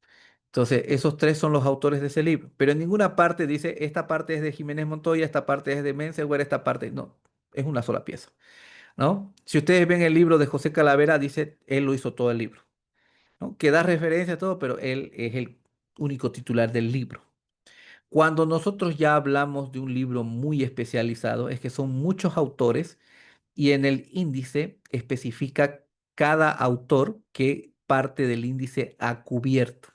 Entonces, esos tres son los autores de ese libro. Pero en ninguna parte dice, esta parte es de Jiménez Montoya, esta parte es de Menzenwehr, esta parte... No, es una sola pieza, ¿no? Si ustedes ven el libro de José Calavera, dice, él lo hizo todo el libro, ¿no? Que da referencia a todo, pero él es el único titular del libro. Cuando nosotros ya hablamos de un libro muy especializado, es que son muchos autores y en el índice especifica cada autor qué parte del índice ha cubierto.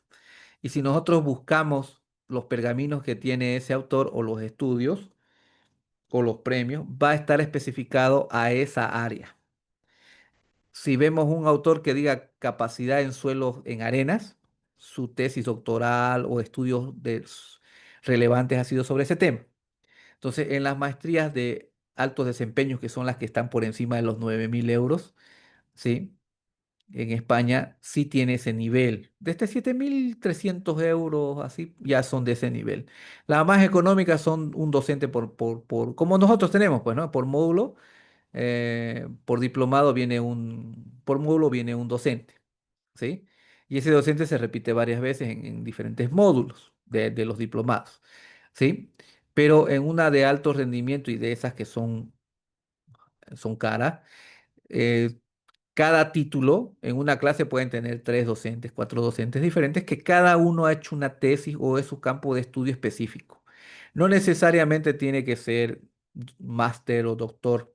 Y si nosotros buscamos los pergaminos que tiene ese autor o los estudios o los premios, va a estar especificado a esa área. Si vemos un autor que diga capacidad en suelos en arenas, su tesis doctoral o relevantes ha sido sobre ese tema. Entonces, en las maestrías de altos desempeños, que son las que están por encima de los 9.000 euros, ¿sí? En España sí tiene ese nivel. Desde 7.300 euros, así ya son de ese nivel. Las más económicas son un docente como nosotros tenemos, pues, ¿no? Por módulo, por diplomado por módulo viene un docente, ¿sí? Y ese docente se repite varias veces en diferentes módulos de los diplomados, ¿sí? Pero en una de alto rendimiento y de esas que son caras, eh, cada título en una clase pueden tener 3 docentes, 4 docentes diferentes que cada uno ha hecho una tesis o es su campo de estudio específico. No necesariamente tiene que ser máster o doctor.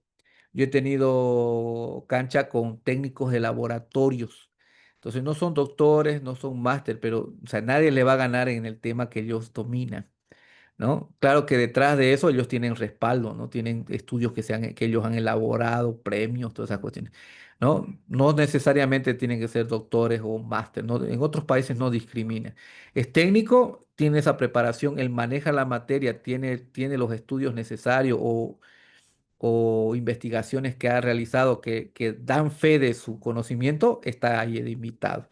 Yo he tenido cancha con técnicos de laboratorios. Entonces no son doctores, no son máster, pero o sea, nadie le va a ganar en el tema que ellos dominan, ¿no? Claro que detrás de eso ellos tienen respaldo, ¿no? Tienen estudios que ellos han elaborado, premios, todas esas cuestiones, ¿no? No necesariamente tienen que ser doctores o máster, ¿no? En otros países no discrimina. Es técnico, tiene esa preparación, él maneja la materia, tiene los estudios necesarios o investigaciones que ha realizado que dan fe de su conocimiento, está ahí de invitado.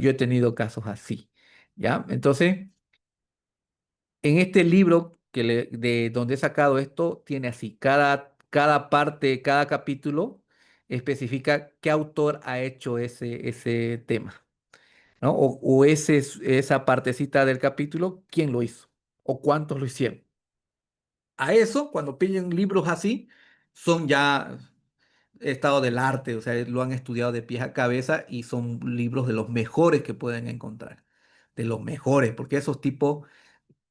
Yo he tenido casos así, ¿ya? Entonces... En este libro de donde he sacado esto, tiene así, cada parte, cada capítulo especifica qué autor ha hecho ese tema, ¿no? O esa partecita del capítulo, quién lo hizo o cuántos lo hicieron. A eso, cuando piden libros así, son ya estado del arte, o sea, lo han estudiado de pies a cabeza y son libros de los mejores que pueden encontrar, de los mejores, porque esos tipos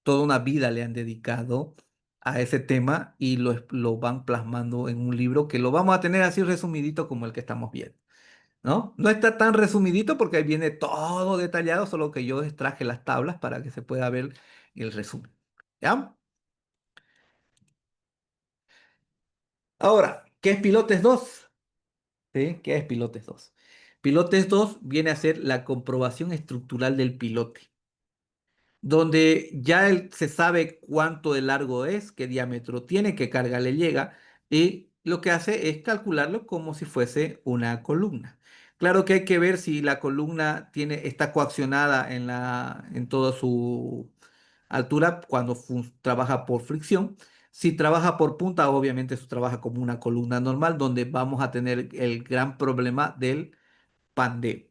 toda una vida le han dedicado a ese tema y lo van plasmando en un libro que lo vamos a tener así resumidito como el que estamos viendo, ¿no? No está tan resumidito porque ahí viene todo detallado, solo que yo extraje las tablas para que se pueda ver el resumen. ¿Ya? Ahora, ¿qué es Pilotes 2? ¿Sí? ¿Qué es Pilotes 2? Pilotes 2 viene a ser la comprobación estructural del pilote, donde ya se sabe cuánto de largo es, qué diámetro tiene, qué carga le llega, y lo que hace es calcularlo como si fuese una columna. Claro que hay que ver si la columna está coaccionada en toda su altura cuando trabaja por fricción. Si trabaja por punta, obviamente eso trabaja como una columna normal, donde vamos a tener el gran problema del pandeo.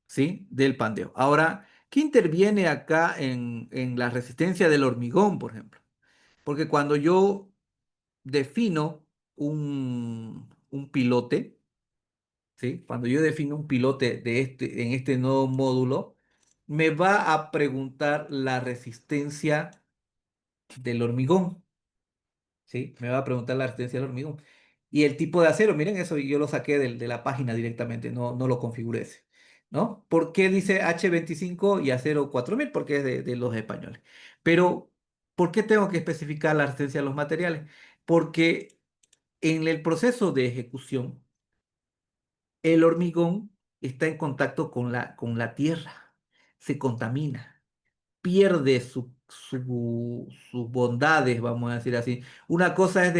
¿Sí? Del pandeo. Ahora, ¿qué interviene acá en la resistencia del hormigón, por ejemplo? Porque cuando yo defino un pilote, ¿sí? Cuando yo defino un pilote en este nuevo módulo, me va a preguntar la resistencia del hormigón. ¿Sí? Me va a preguntar la resistencia del hormigón. Y el tipo de acero, miren, eso yo lo saqué de la página directamente, no lo configuré ese, ¿no? ¿Por qué dice H25 y acero 4000? Porque es de los españoles. Pero, ¿por qué tengo que especificar la resistencia de los materiales? Porque en el proceso de ejecución, el hormigón está en contacto con la tierra, se contamina, pierde sus bondades, vamos a decir así. Una cosa es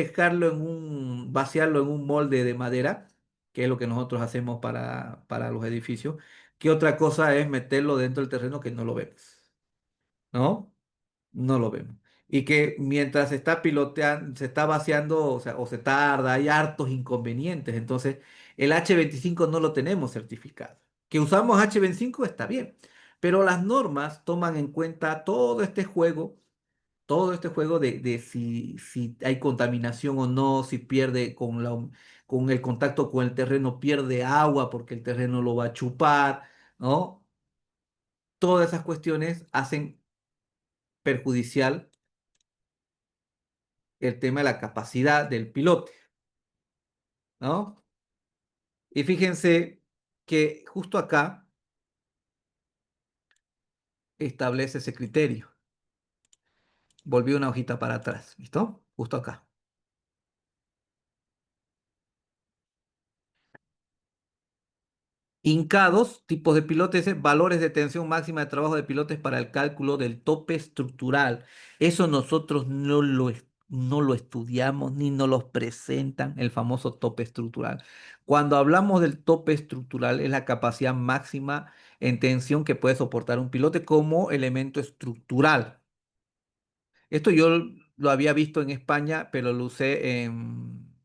vaciarlo en un molde de madera, que es lo que nosotros hacemos para los edificios, que otra cosa es meterlo dentro del terreno que no lo vemos, ¿no? No lo vemos. y que mientras se está piloteando, se está vaciando, o sea, o se tarda, hay hartos inconvenientes. Entonces, el H25 no lo tenemos certificado. Que usamos H25 está bien, pero las normas toman en cuenta todo este juego de si hay contaminación o no, si pierde con el contacto con el terreno, pierde agua porque el terreno lo va a chupar, ¿no? Todas esas cuestiones hacen perjudicial el tema de la capacidad del piloto, ¿no? Y fíjense que justo acá establece ese criterio. Volví una hojita para atrás, ¿listo? Justo acá. Hincados, tipos de pilotes, valores de tensión máxima de trabajo de pilotes para el cálculo del tope estructural. Eso nosotros no lo estudiamos ni nos los presentan, el famoso tope estructural. Cuando hablamos del tope estructural, es la capacidad máxima en tensión que puede soportar un pilote como elemento estructural. Esto yo lo había visto en España, pero lo usé en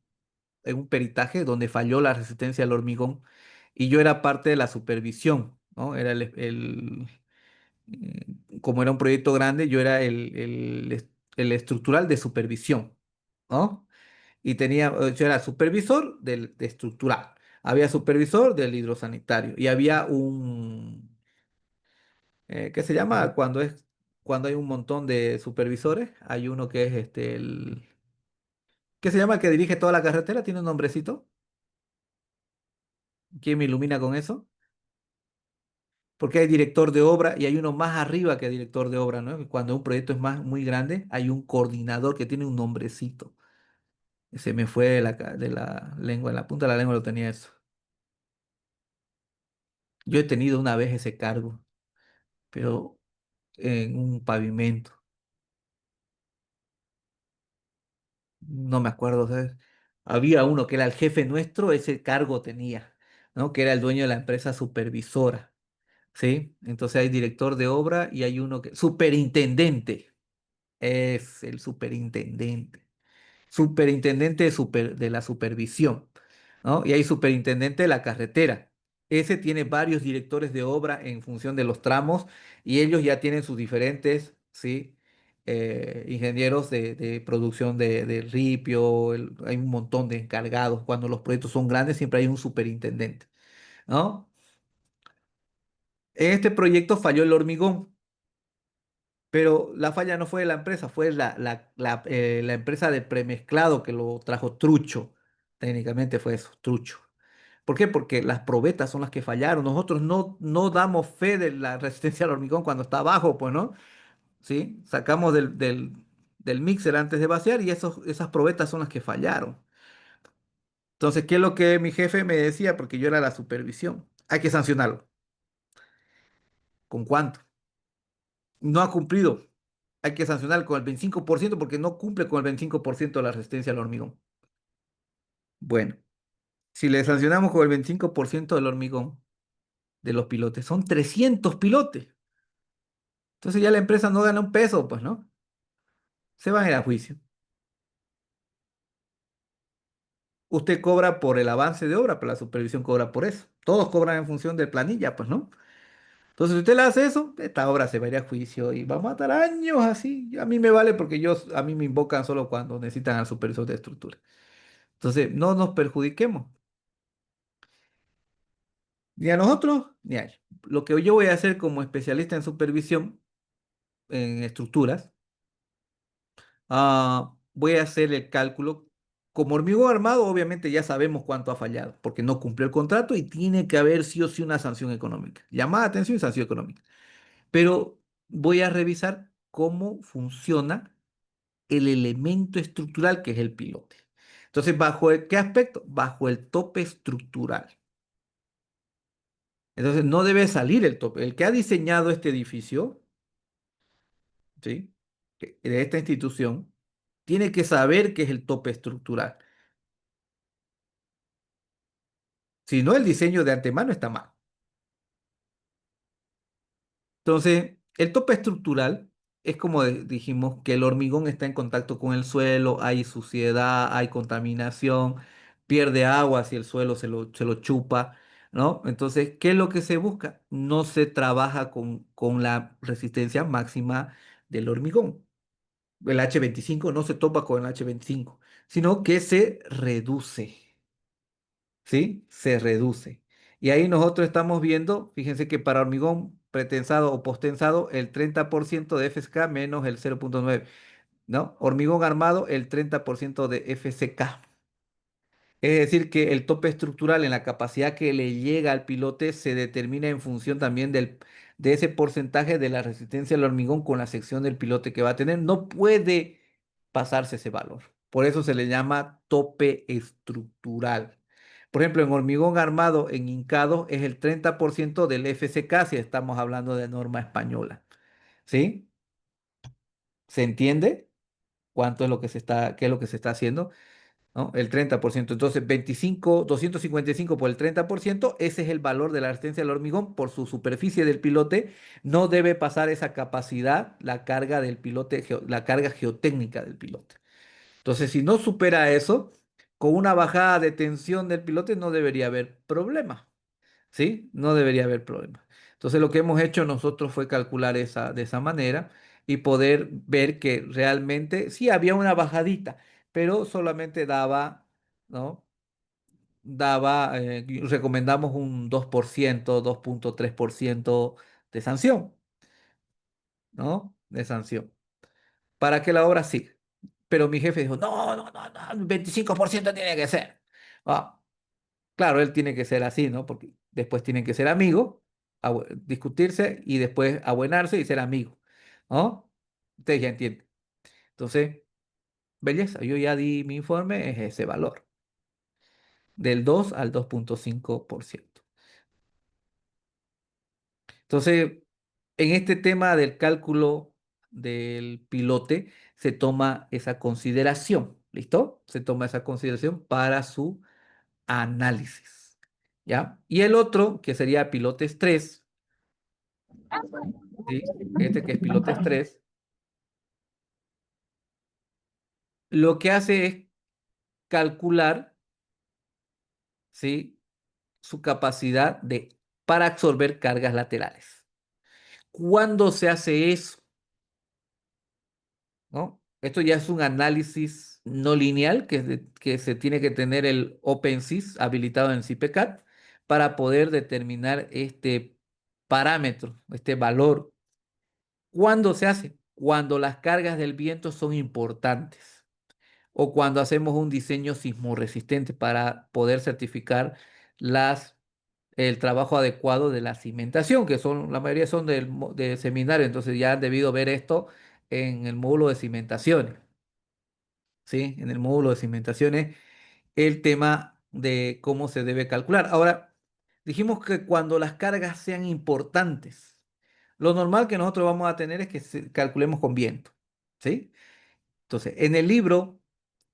un peritaje donde falló la resistencia al hormigón y yo era parte de la supervisión, ¿no? Era como era un proyecto grande, yo era el estructural de supervisión, ¿no? Y yo era supervisor de estructural, había supervisor del hidrosanitario y había ¿qué se llama? Cuando hay un montón de supervisores, hay uno que es ¿qué se llama el que dirige toda la carretera? ¿Tiene un nombrecito? ¿Quién me ilumina con eso? Porque hay director de obra y hay uno más arriba que director de obra, ¿no? Cuando un proyecto es muy grande, hay un coordinador que tiene un nombrecito. Se me fue de la lengua, en la punta de la lengua lo tenía eso. Yo he tenido una vez ese cargo, pero en un pavimento. No me acuerdo, ¿sabes? Había uno que era el jefe nuestro, ese cargo tenía, ¿no? Que era el dueño de la empresa supervisora, ¿sí? Entonces hay director de obra y hay uno que... Superintendente, es el superintendente. Superintendente de la supervisión, ¿no? Y hay superintendente de la carretera. Ese tiene varios directores de obra en función de los tramos y ellos ya tienen sus diferentes, ¿sí? Ingenieros de producción de ripio, hay un montón de encargados. Cuando los proyectos son grandes, siempre hay un superintendente, ¿no? En este proyecto falló el hormigón. Pero la falla no fue de la empresa, fue la empresa de premezclado que lo trajo trucho. Técnicamente fue eso, trucho. ¿Por qué? Porque las probetas son las que fallaron. Nosotros no damos fe de la resistencia al hormigón cuando está abajo, pues, ¿no? ¿Sí? Sacamos del mixer antes de vaciar y esas probetas son las que fallaron. Entonces, ¿qué es lo que mi jefe me decía? Porque yo era la supervisión. Hay que sancionarlo. ¿Con cuánto? No ha cumplido. Hay que sancionar con el 25% porque no cumple con el 25% de la resistencia al hormigón. Bueno, si le sancionamos con el 25% del hormigón de los pilotes, son 300 pilotes. Entonces ya la empresa no gana un peso, pues, ¿no? Se van a ir a juicio. Usted cobra por el avance de obra, pero la supervisión cobra por eso. Todos cobran en función de planilla, pues, ¿no? Entonces, si usted le hace eso, esta obra se va a ir a juicio y vamos a estar años así. A mí me vale porque a mí me invocan solo cuando necesitan al supervisor de estructura. Entonces, no nos perjudiquemos. Ni a nosotros, ni a ellos. Lo que yo voy a hacer como especialista en supervisión en estructuras, voy a hacer el cálculo. Como hormigón armado, obviamente ya sabemos cuánto ha fallado, porque no cumplió el contrato y tiene que haber sí o sí una sanción económica. Llamada de atención y sanción económica. Pero voy a revisar cómo funciona el elemento estructural que es el pilote. Entonces, ¿qué aspecto? Bajo el tope estructural. Entonces, no debe salir el tope. El que ha diseñado este edificio, ¿sí? De esta institución, tiene que saber qué es el tope estructural. Si no, el diseño de antemano está mal. Entonces, el tope estructural es como dijimos, que el hormigón está en contacto con el suelo, hay suciedad, hay contaminación, pierde agua si el suelo se lo chupa, ¿no? Entonces, ¿qué es lo que se busca? No se trabaja con la resistencia máxima del hormigón. El H25 no se topa con el H25, sino que se reduce. ¿Sí? Se reduce. Y ahí nosotros estamos viendo, fíjense que para hormigón pretensado o postensado, el 30% de FSK menos el 0,9, ¿no? Hormigón armado, el 30% de FCK. Es decir, que el tope estructural en la capacidad que le llega al pilote se determina en función también de ese porcentaje de la resistencia al hormigón con la sección del pilote que va a tener. No puede pasarse ese valor. Por eso se le llama tope estructural. Por ejemplo, en hormigón armado, en hincado, es el 30% del FCK si estamos hablando de norma española. ¿Sí? ¿Se entiende cuánto es lo que se está, qué es lo que se está haciendo? ¿No? El 30%. Entonces, 255 por el 30%, ese es el valor de la resistencia del hormigón por su superficie del pilote. No debe pasar esa capacidad, la carga del pilote, la carga geotécnica del pilote. Entonces, si no supera eso, con una bajada de tensión del pilote no debería haber problema. ¿Sí? No debería haber problema. Entonces, lo que hemos hecho nosotros fue calcular de esa manera y poder ver que realmente sí había una bajadita, pero solamente daba, ¿no? Recomendamos un 2%, 2,3% de sanción, ¿no? De sanción. Para que la obra siga. Pero mi jefe dijo, no, no, no, no, 25% tiene que ser. Ah, claro, él tiene que ser así, ¿no? Porque después tienen que ser amigos, discutirse y después abuenarse y ser amigos, ¿no? Ustedes ya entienden. Entonces, belleza, yo ya di mi informe, es ese valor, del 2 al 2,5%. Entonces, en este tema del cálculo del pilote, se toma esa consideración, ¿listo? Se toma esa consideración para su análisis, ¿ya? Y el otro, que sería pilote estrés, ¿sí? Este que es piloto estrés, lo que hace es calcular, ¿sí? Su capacidad para absorber cargas laterales. ¿Cuándo se hace eso? ¿No? Esto ya es un análisis no lineal que se tiene que tener el OpenSys habilitado en CPCAT para poder determinar este parámetro, este valor. ¿Cuándo se hace? Cuando las cargas del viento son importantes o cuando hacemos un diseño sismorresistente para poder certificar el trabajo adecuado de la cimentación, que la mayoría son de seminario, entonces ya han debido ver esto en el módulo de cimentaciones, ¿sí? En el módulo de cimentaciones, el tema de cómo se debe calcular. Ahora, dijimos que cuando las cargas sean importantes, lo normal que nosotros vamos a tener es que calculemos con viento, ¿sí? Entonces, en el libro,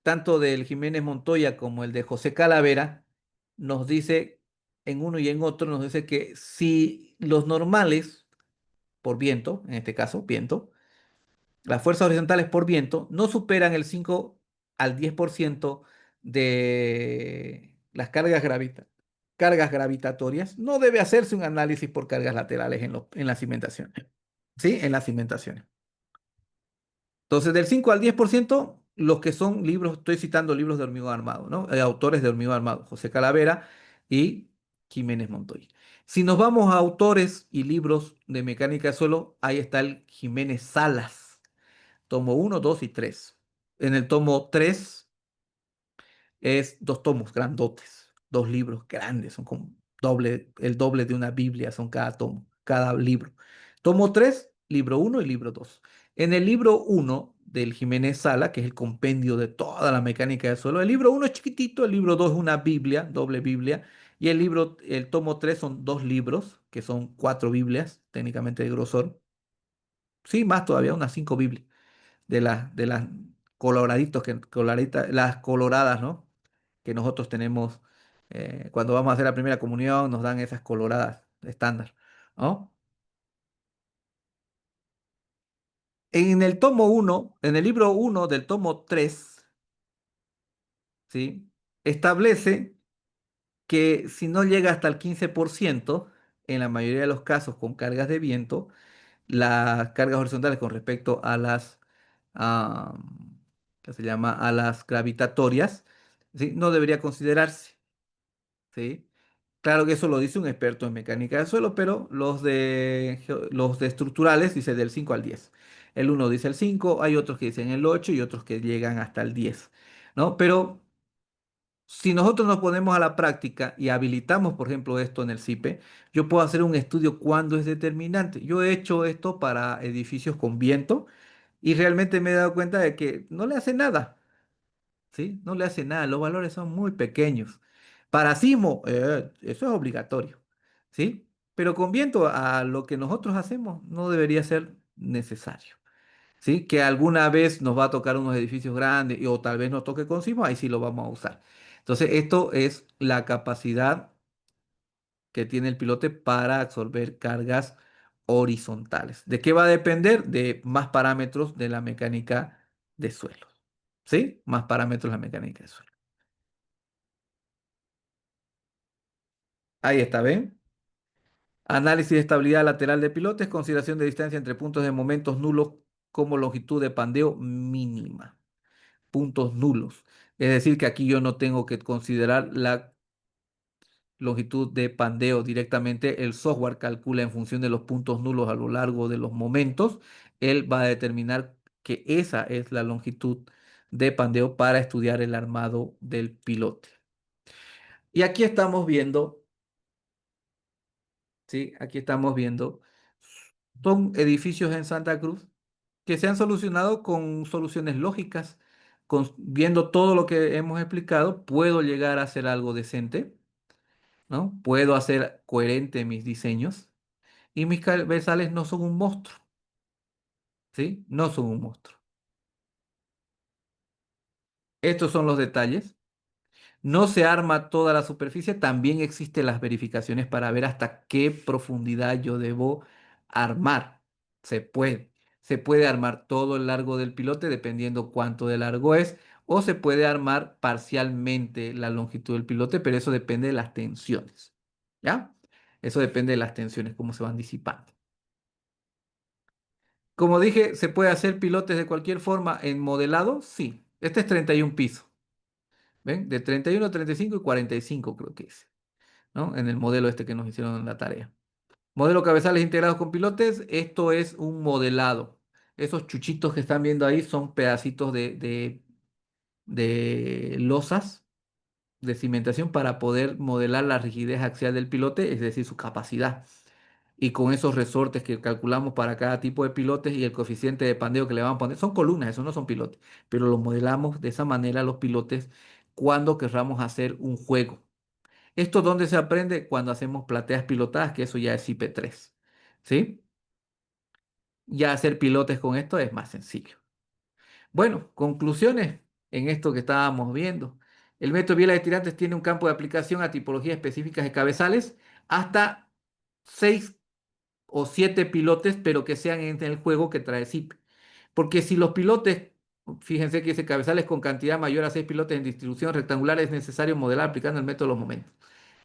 tanto del Jiménez Montoya como el de José Calavera, nos dice, en uno y en otro, nos dice que si los normales, por viento, en este caso, viento, las fuerzas horizontales por viento, no superan el 5 al 10% de las cargas gravitatorias, no debe hacerse un análisis por cargas laterales en las cimentaciones. ¿Sí? En las cimentaciones. Entonces, del 5 al 10%, los que son libros, estoy citando libros de hormigón armado, ¿no? Autores de hormigón armado, José Calavera y Jiménez Montoya. Si nos vamos a autores y libros de mecánica de suelo, ahí está el Jiménez Salas, tomo 1, 2 y 3. En el tomo 3 es dos tomos grandotes, dos libros grandes, son como el doble de una Biblia, son cada tomo, cada libro. Tomo 3, libro uno y libro 2. En el libro uno del Jiménez Sala, que es el compendio de toda la mecánica del suelo, el libro uno es chiquitito, el libro 2 es una Biblia, doble Biblia, y el tomo 3 son dos libros, que son cuatro Biblias, técnicamente de grosor. Sí, más todavía, unas cinco Biblias de las las coloradas, ¿no? Que nosotros tenemos cuando vamos a hacer la primera comunión, nos dan esas coloradas estándar, ¿no? En el tomo uno, en el libro uno del tomo 3, ¿sí? Establece que si no llega hasta el 15%, en la mayoría de los casos con cargas de viento, las cargas horizontales con respecto a las, ah, ¿qué se llama? A las gravitatorias, ¿sí? No debería considerarse, ¿sí? Claro que eso lo dice un experto en mecánica del suelo, pero los de estructurales dice del 5 al 10. El uno dice el 5, hay otros que dicen el 8 y otros que llegan hasta el 10, ¿no? Pero si nosotros nos ponemos a la práctica y habilitamos, por ejemplo, esto en el CIPE, yo puedo hacer un estudio cuándo es determinante. Yo he hecho esto para edificios con viento y realmente me he dado cuenta de que no le hace nada, ¿sí? No le hace nada, los valores son muy pequeños. Para sismo, eso es obligatorio, ¿sí? Pero con viento, a lo que nosotros hacemos, no debería ser necesario, ¿sí? Que alguna vez nos va a tocar unos edificios grandes o tal vez nos toque con sismo, ahí sí lo vamos a usar. Entonces, esto es la capacidad que tiene el pilote para absorber cargas horizontales. ¿De qué va a depender? De más parámetros de la mecánica de suelo, ¿sí? Más parámetros de la mecánica de suelo. Ahí está, ¿ven? Análisis de estabilidad lateral de pilotes, consideración de distancia entre puntos de momentos nulos como longitud de pandeo mínima. Puntos nulos. Es decir, que aquí yo no tengo que considerar la longitud de pandeo directamente. El software calcula en función de los puntos nulos a lo largo de los momentos. Él va a determinar que esa es la longitud de pandeo para estudiar el armado del pilote. Y aquí estamos viendo, ¿sí? Aquí estamos viendo, son edificios en Santa Cruz que se han solucionado con soluciones lógicas. Viendo todo lo que hemos explicado, puedo llegar a hacer algo decente, ¿no? Puedo hacer coherente mis diseños y mis cabezales no son un monstruo, ¿sí? No son un monstruo. Estos son los detalles. No se arma toda la superficie, también existen las verificaciones para ver hasta qué profundidad yo debo armar. Se puede. Se puede armar todo el largo del pilote dependiendo cuánto de largo es, o se puede armar parcialmente la longitud del pilote, pero eso depende de las tensiones. ¿Ya? Eso depende de las tensiones, cómo se van disipando. Como dije, ¿se puede hacer pilotes de cualquier forma en modelado? Sí. Este es 31 pisos. ¿Ven? De 31, 35 y 45 creo que es, ¿no? En el modelo este que nos hicieron en la tarea. Modelo cabezales integrados con pilotes. Esto es un modelado. Esos chuchitos que están viendo ahí son pedacitos de losas de cimentación para poder modelar la rigidez axial del pilote, es decir, su capacidad. Y con esos resortes que calculamos para cada tipo de pilotes y el coeficiente de pandeo que le vamos a poner, son columnas, eso no son pilotes, pero los modelamos de esa manera los pilotes cuando querramos hacer un juego. ¿Esto dónde se aprende? Cuando hacemos plateas pilotadas, que eso ya es IP3, ¿sí? Ya hacer pilotes con esto es más sencillo. Bueno, conclusiones en esto que estábamos viendo. El método Biela de tirantes tiene un campo de aplicación a tipologías específicas de cabezales hasta 6 o 7 pilotes, pero que sean en el juego que trae zip. Porque si los pilotes, fíjense que ese cabezales con cantidad mayor a 6 pilotes en distribución rectangular es necesario modelar aplicando el método de los momentos.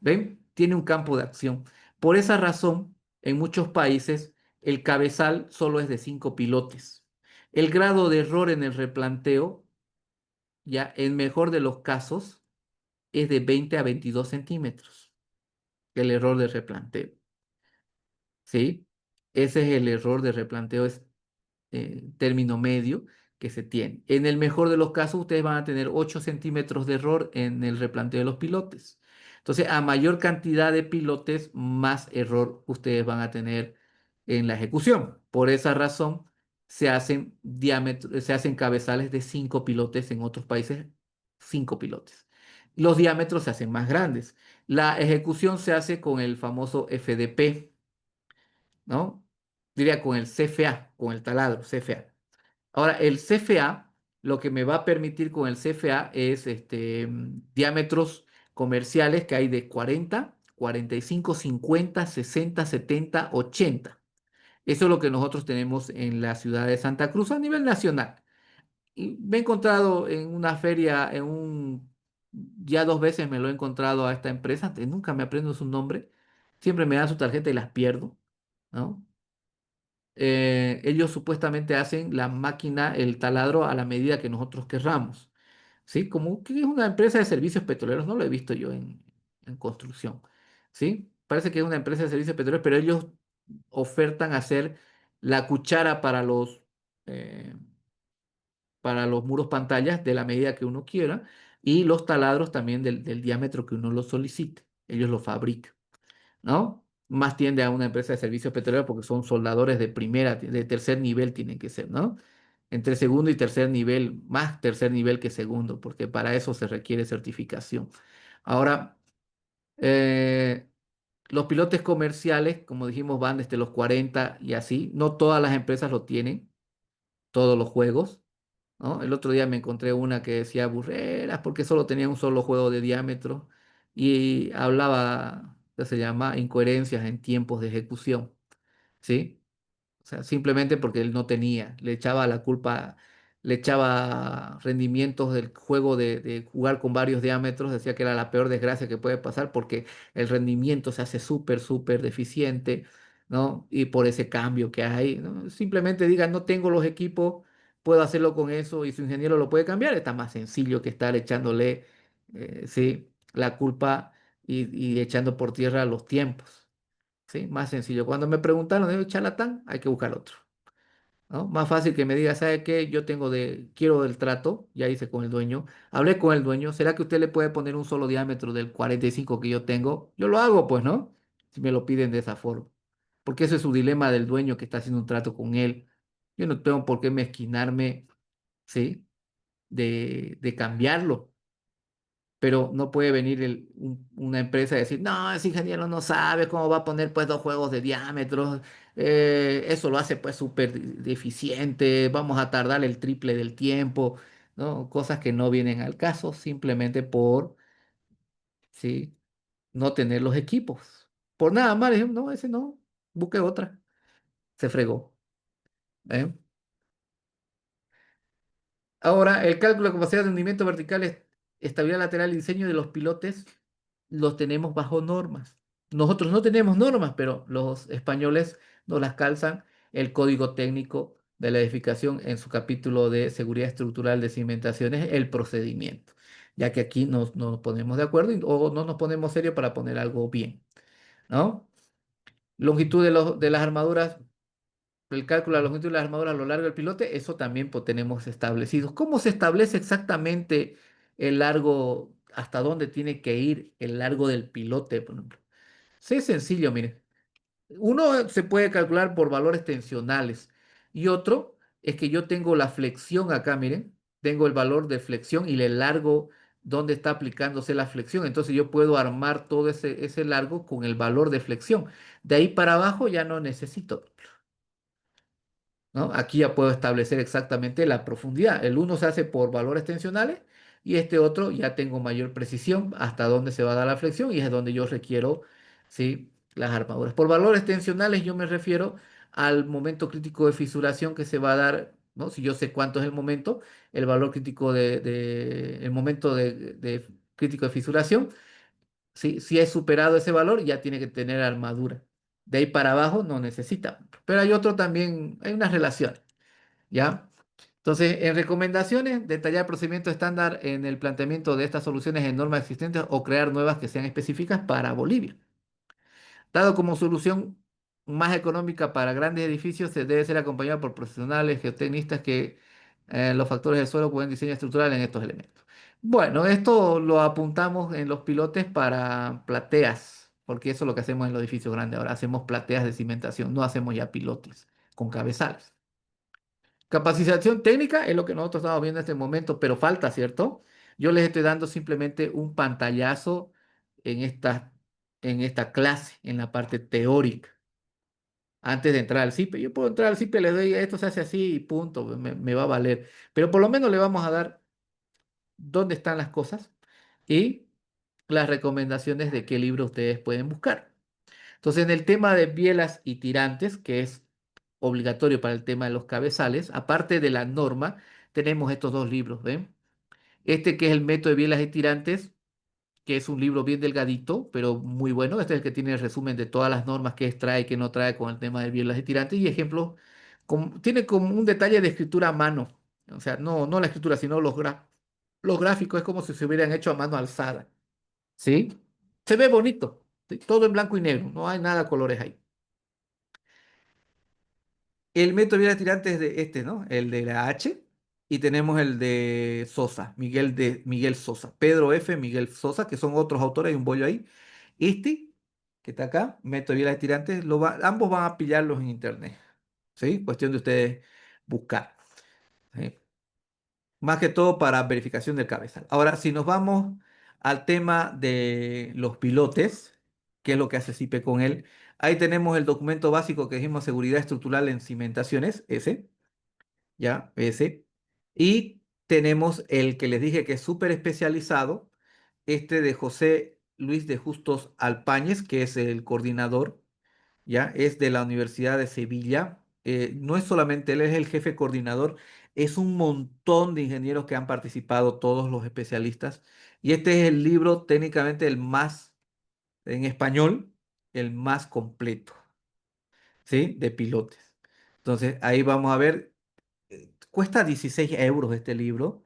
¿Ven? Tiene un campo de acción. Por esa razón, en muchos países, el cabezal solo es de 5 pilotes. El grado de error en el replanteo, ya en mejor de los casos, es de 20 a 22 centímetros. El error de replanteo. ¿Sí? Ese es el error de replanteo, es término medio que se tiene. En el mejor de los casos, ustedes van a tener 8 centímetros de error en el replanteo de los pilotes. Entonces, a mayor cantidad de pilotes, más error ustedes van a tener en la ejecución. Por esa razón, se hacen cabezales de 5 pilotes, en otros países 5 pilotes. Los diámetros se hacen más grandes. La ejecución se hace con el famoso FDP, ¿no? Diría con el CFA, con el taladro, CFA. Ahora, el CFA, lo que me va a permitir con el CFA es diámetros comerciales que hay de 40, 45, 50, 60, 70, 80. Eso es lo que nosotros tenemos en la ciudad de Santa Cruz a nivel nacional. Y me he encontrado en una feria, ya 2 veces me lo he encontrado a esta empresa, nunca me aprendo su nombre, siempre me dan su tarjeta y las pierdo, ¿no? Ellos supuestamente hacen la máquina, el taladro a la medida que nosotros querramos, ¿sí? Como que es una empresa de servicios petroleros, no lo he visto yo en construcción, ¿sí? Parece que es una empresa de servicios petroleros, pero ellos ofertan hacer la cuchara eh, para los muros pantallas de la medida que uno quiera y los taladros también del diámetro que uno lo solicite. Ellos lo fabrican, ¿no? Más tiende a una empresa de servicios petroleros porque son soldadores de primera, de tercer nivel tienen que ser, ¿no? Entre segundo y tercer nivel, más tercer nivel que segundo, porque para eso se requiere certificación. Ahora, eh, los pilotes comerciales, como dijimos, van desde los 40 y así. No todas las empresas lo tienen, todos los juegos, ¿no? El otro día me encontré una que decía burreras porque solo tenía un solo juego de diámetro y hablaba, que se llama incoherencias en tiempos de ejecución, ¿sí? O sea, simplemente porque él no tenía, le echaba la culpa, le echaba rendimientos del juego de jugar con varios diámetros, decía que era la peor desgracia que puede pasar porque el rendimiento se hace súper, súper deficiente, ¿no? Y por ese cambio que hay, ¿no? Simplemente diga, no tengo los equipos, puedo hacerlo con eso y su ingeniero lo puede cambiar, está más sencillo que estar echándole, sí, la culpa y echando por tierra los tiempos. ¿Sí? Más sencillo. Cuando me preguntaron, ¿de charlatán? Hay que buscar otro, ¿no? Más fácil que me diga, ¿sabe qué? Quiero el trato, ya hice con el dueño, hablé con el dueño, ¿será que usted le puede poner un solo diámetro del 45 que yo tengo? Yo lo hago, pues, ¿no? Si me lo piden de esa forma. Porque ese es su dilema del dueño que está haciendo un trato con él. Yo no tengo por qué mezquinarme, ¿sí? De cambiarlo, pero no puede venir una empresa y decir, no, ese ingeniero no sabe cómo va a poner pues 2 juegos de diámetros, eso lo hace pues súper deficiente, vamos a tardar el triple del tiempo, ¿no? Cosas que no vienen al caso simplemente por, ¿sí? No tener los equipos. Por nada más, dijimos, no, ese no, busque otra, se fregó. ¿Eh? Ahora, el cálculo de capacidad de hundimiento vertical, estabilidad lateral y diseño de los pilotes los tenemos bajo normas. Nosotros no tenemos normas, pero los españoles nos las calzan el Código Técnico de la Edificación en su capítulo de seguridad estructural de cimentaciones, el procedimiento, ya que aquí no nos ponemos de acuerdo o no nos ponemos serio para poner algo bien, ¿no? Longitud de las armaduras, el cálculo de la longitud de la armadura a lo largo del pilote, eso también tenemos establecido. ¿Cómo se establece exactamente el largo, hasta dónde tiene que ir el largo del pilote, por ejemplo? Sí, es sencillo, mire. Uno se puede calcular por valores tensionales y otro es que yo tengo la flexión acá, miren, tengo el valor de flexión y le largo dónde está aplicándose la flexión. Entonces yo puedo armar todo ese largo con el valor de flexión. De ahí para abajo ya no necesito. ¿No? Aquí ya puedo establecer exactamente la profundidad. El uno se hace por valores tensionales y este otro ya tengo mayor precisión hasta dónde se va a dar la flexión y es donde yo requiero, ¿sí? Las armaduras. Por valores tensionales yo me refiero al momento crítico de fisuración que se va a dar, ¿no? Si yo sé cuánto es el momento, el valor crítico el momento de crítico de fisuración, ¿sí? Si es superado ese valor, ya tiene que tener armadura. De ahí para abajo no necesita. Pero hay otro también, hay unas relaciones. ¿Ya? Entonces, en recomendaciones, detallar el procedimiento estándar en el planteamiento de estas soluciones en normas existentes o crear nuevas que sean específicas para Bolivia. Dado como solución más económica para grandes edificios, se debe ser acompañado por profesionales, geotecnistas que los factores del suelo pueden diseño estructural en estos elementos. Bueno, esto lo apuntamos en los pilotes para plateas, porque eso es lo que hacemos en los edificios grandes. Ahora hacemos plateas de cimentación, no hacemos ya pilotes con cabezales. Capacitación técnica es lo que nosotros estamos viendo en este momento, pero falta, ¿cierto? Yo les estoy dando simplemente un pantallazo en esta clase, en la parte teórica, antes de entrar al CIPE. Yo puedo entrar al CIPE, les doy, esto se hace así y punto, me va a valer. Pero por lo menos le vamos a dar dónde están las cosas y las recomendaciones de qué libro ustedes pueden buscar. Entonces, en el tema de bielas y tirantes, que es obligatorio para el tema de los cabezales, aparte de la norma, tenemos estos dos libros, ¿ven? Este que es el método de bielas y tirantes, que es un libro bien delgadito, pero muy bueno. Este es el que tiene el resumen de todas las normas que trae y que no trae con el tema de bielas y tirantes y ejemplos. Tiene como un detalle de escritura a mano, o sea, no la escritura, sino los gráficos, es como si se hubieran hecho a mano alzada, ¿sí? Se ve bonito, ¿sí? Todo en blanco y negro, no hay nada de colores ahí. El método Viera Tirante es de este, ¿no? El de la H. Y tenemos el de Sosa, Miguel Sosa, Pedro F. Miguel Sosa, que son otros autores, hay un bollo ahí. Este, que está acá, método Viera Tirantes, ambos van a pillarlos en internet, ¿sí? Cuestión de ustedes buscar, ¿sí? Más que todo para verificación del cabezal. Ahora, si nos vamos al tema de los pilotes, qué es lo que hace CIPE con él, ahí tenemos el documento básico que dijimos, seguridad estructural en cimentaciones, ese, ya, ese. Y tenemos el que les dije que es súper especializado, este de José Luis de Justos Alpáñez, que es el coordinador, ya, es de la Universidad de Sevilla. No es solamente él, es el jefe coordinador, es un montón de ingenieros que han participado, todos los especialistas. Y este es el libro técnicamente el más, en español, el más completo, ¿sí? De pilotes. Entonces, ahí vamos a ver, cuesta 16 euros este libro,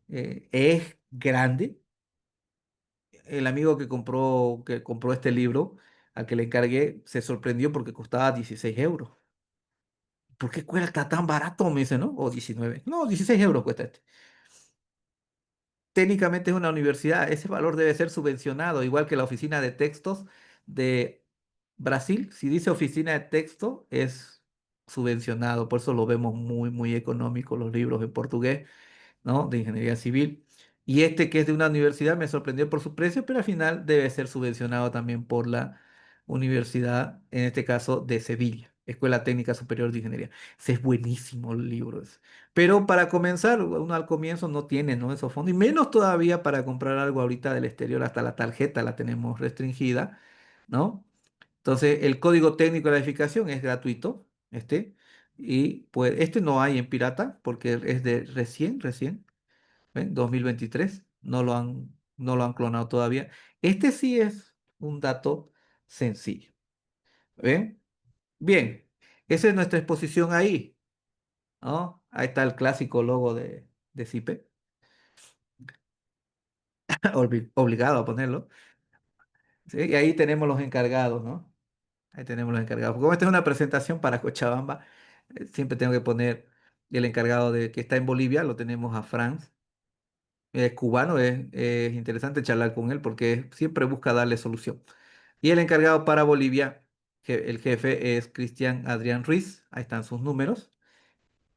es grande. El amigo que compró este libro, al que le encargué, se sorprendió porque costaba 16 euros. ¿Por qué cuesta tan barato? Me dice, ¿no? O 19. No, 16 euros cuesta este. Técnicamente es una universidad, ese valor debe ser subvencionado, igual que la oficina de textos de Brasil. Si dice oficina de texto, es subvencionado, por eso lo vemos muy, muy económico los libros en portugués, ¿no? De ingeniería civil. Y este que es de una universidad me sorprendió por su precio, pero al final debe ser subvencionado también por la universidad, en este caso de Sevilla, Escuela Técnica Superior de Ingeniería. Ese es buenísimo el libro ese. Pero para comenzar, uno al comienzo no tiene, ¿no? Esos fondos, y menos todavía para comprar algo ahorita del exterior, hasta la tarjeta la tenemos restringida, ¿no? Entonces, el código técnico de la edificación es gratuito, y pues este no hay en pirata porque es de recién. ¿Ven? 2023, no lo han clonado todavía. Este sí es un dato sencillo. ¿Ven? Bien, esa es nuestra exposición ahí, ¿no? Ahí está el clásico logo de CIPE, obligado a ponerlo. ¿Sí? Y ahí tenemos los encargados, ¿no? Ahí tenemos los encargados. Como esta es una presentación para Cochabamba, siempre tengo que poner el encargado de que está en Bolivia, lo tenemos a Franz. Es cubano, es interesante charlar con él porque siempre busca darle solución. Y el encargado para Bolivia, el jefe es Cristian Adrián Ruiz, ahí están sus números,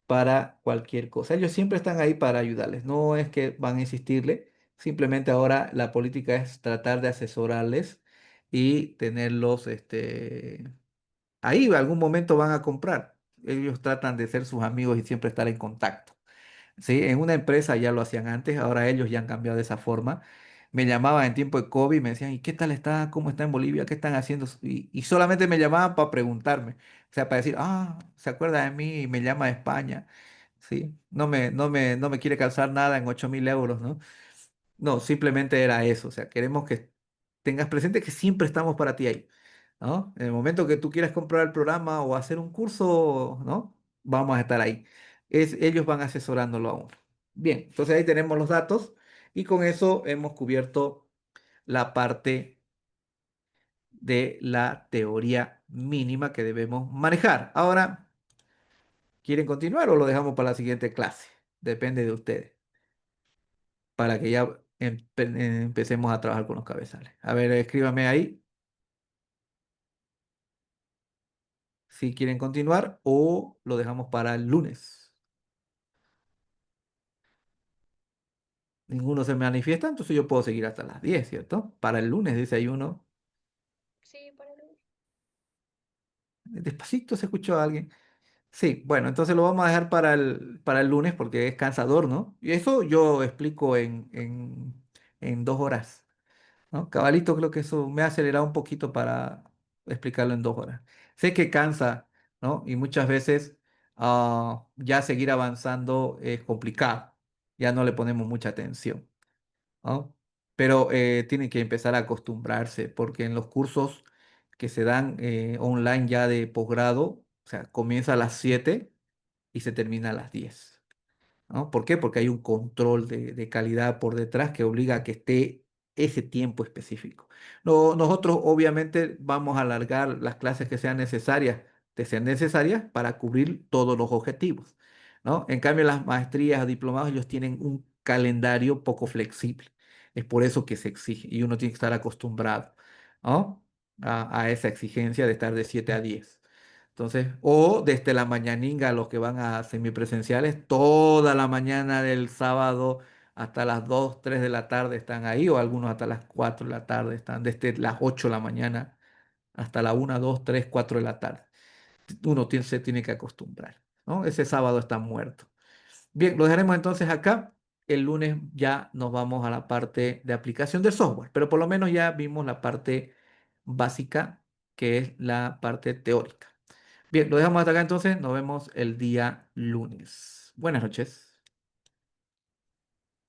para cualquier cosa. Ellos siempre están ahí para ayudarles, no es que van a insistirle, simplemente ahora la política es tratar de asesorarles y tenerlos, ahí en algún momento van a comprar. Ellos tratan de ser sus amigos y siempre estar en contacto. Sí, en una empresa ya lo hacían antes, ahora ellos ya han cambiado de esa forma. Me llamaban en tiempo de COVID, me decían, ¿y qué tal está? ¿Cómo está en Bolivia? ¿Qué están haciendo? Y solamente me llamaban para preguntarme, o sea, para decir, se acuerda de mí y me llama de España, ¿sí? No me quiere calzar nada en 8.000 euros, ¿no? No, simplemente era eso, o sea, queremos que tengas presente que siempre estamos para ti ahí, ¿no? En el momento que tú quieras comprar el programa o hacer un curso, ¿no? Vamos a estar ahí. Ellos van asesorándolo a uno. Bien, entonces ahí tenemos los datos y con eso hemos cubierto la parte de la teoría mínima que debemos manejar. Ahora, ¿quieren continuar o lo dejamos para la siguiente clase? Depende de ustedes, para que ya empecemos a trabajar con los cabezales. A ver, escríbame ahí si quieren continuar o lo dejamos para el lunes. Ninguno se manifiesta, entonces yo puedo seguir hasta las 10, ¿cierto? Para el lunes, dice ahí uno. Sí, para luego. Despacito se escuchó a alguien. Sí, bueno, entonces lo vamos a dejar para el lunes porque es cansador, ¿no? Y eso yo explico en 2 horas, ¿no? Cabalito, creo que eso me ha acelerado un poquito para explicarlo en 2 horas. Sé que cansa, ¿no? Y muchas veces ya seguir avanzando es complicado, ya no le ponemos mucha atención, ¿no? Pero tienen que empezar a acostumbrarse, porque en los cursos que se dan online ya de posgrado, o sea, comienza a las 7 y se termina a las 10. ¿No? ¿Por qué? Porque hay un control de calidad por detrás que obliga a que esté ese tiempo específico. No, nosotros obviamente vamos a alargar las clases que sean necesarias para cubrir todos los objetivos, ¿no? En cambio, las maestrías o diplomados, ellos tienen un calendario poco flexible. Es por eso que se exige y uno tiene que estar acostumbrado, ¿no? A esa exigencia de estar de 7 a 10. Entonces, o desde la mañaninga, los que van a semipresenciales, toda la mañana del sábado hasta las 2 3 de la tarde están ahí, o algunos hasta las 4 de la tarde están, desde las 8 de la mañana hasta la 1 2 3 4 de la tarde. Se tiene que acostumbrar, ¿no? Ese sábado está muerto. Bien, lo dejaremos entonces acá. El lunes ya nos vamos a la parte de aplicación del software, pero por lo menos ya vimos la parte básica, que es la parte teórica. Bien, lo dejamos hasta acá entonces. Nos vemos el día lunes. Buenas noches.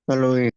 Hasta luego.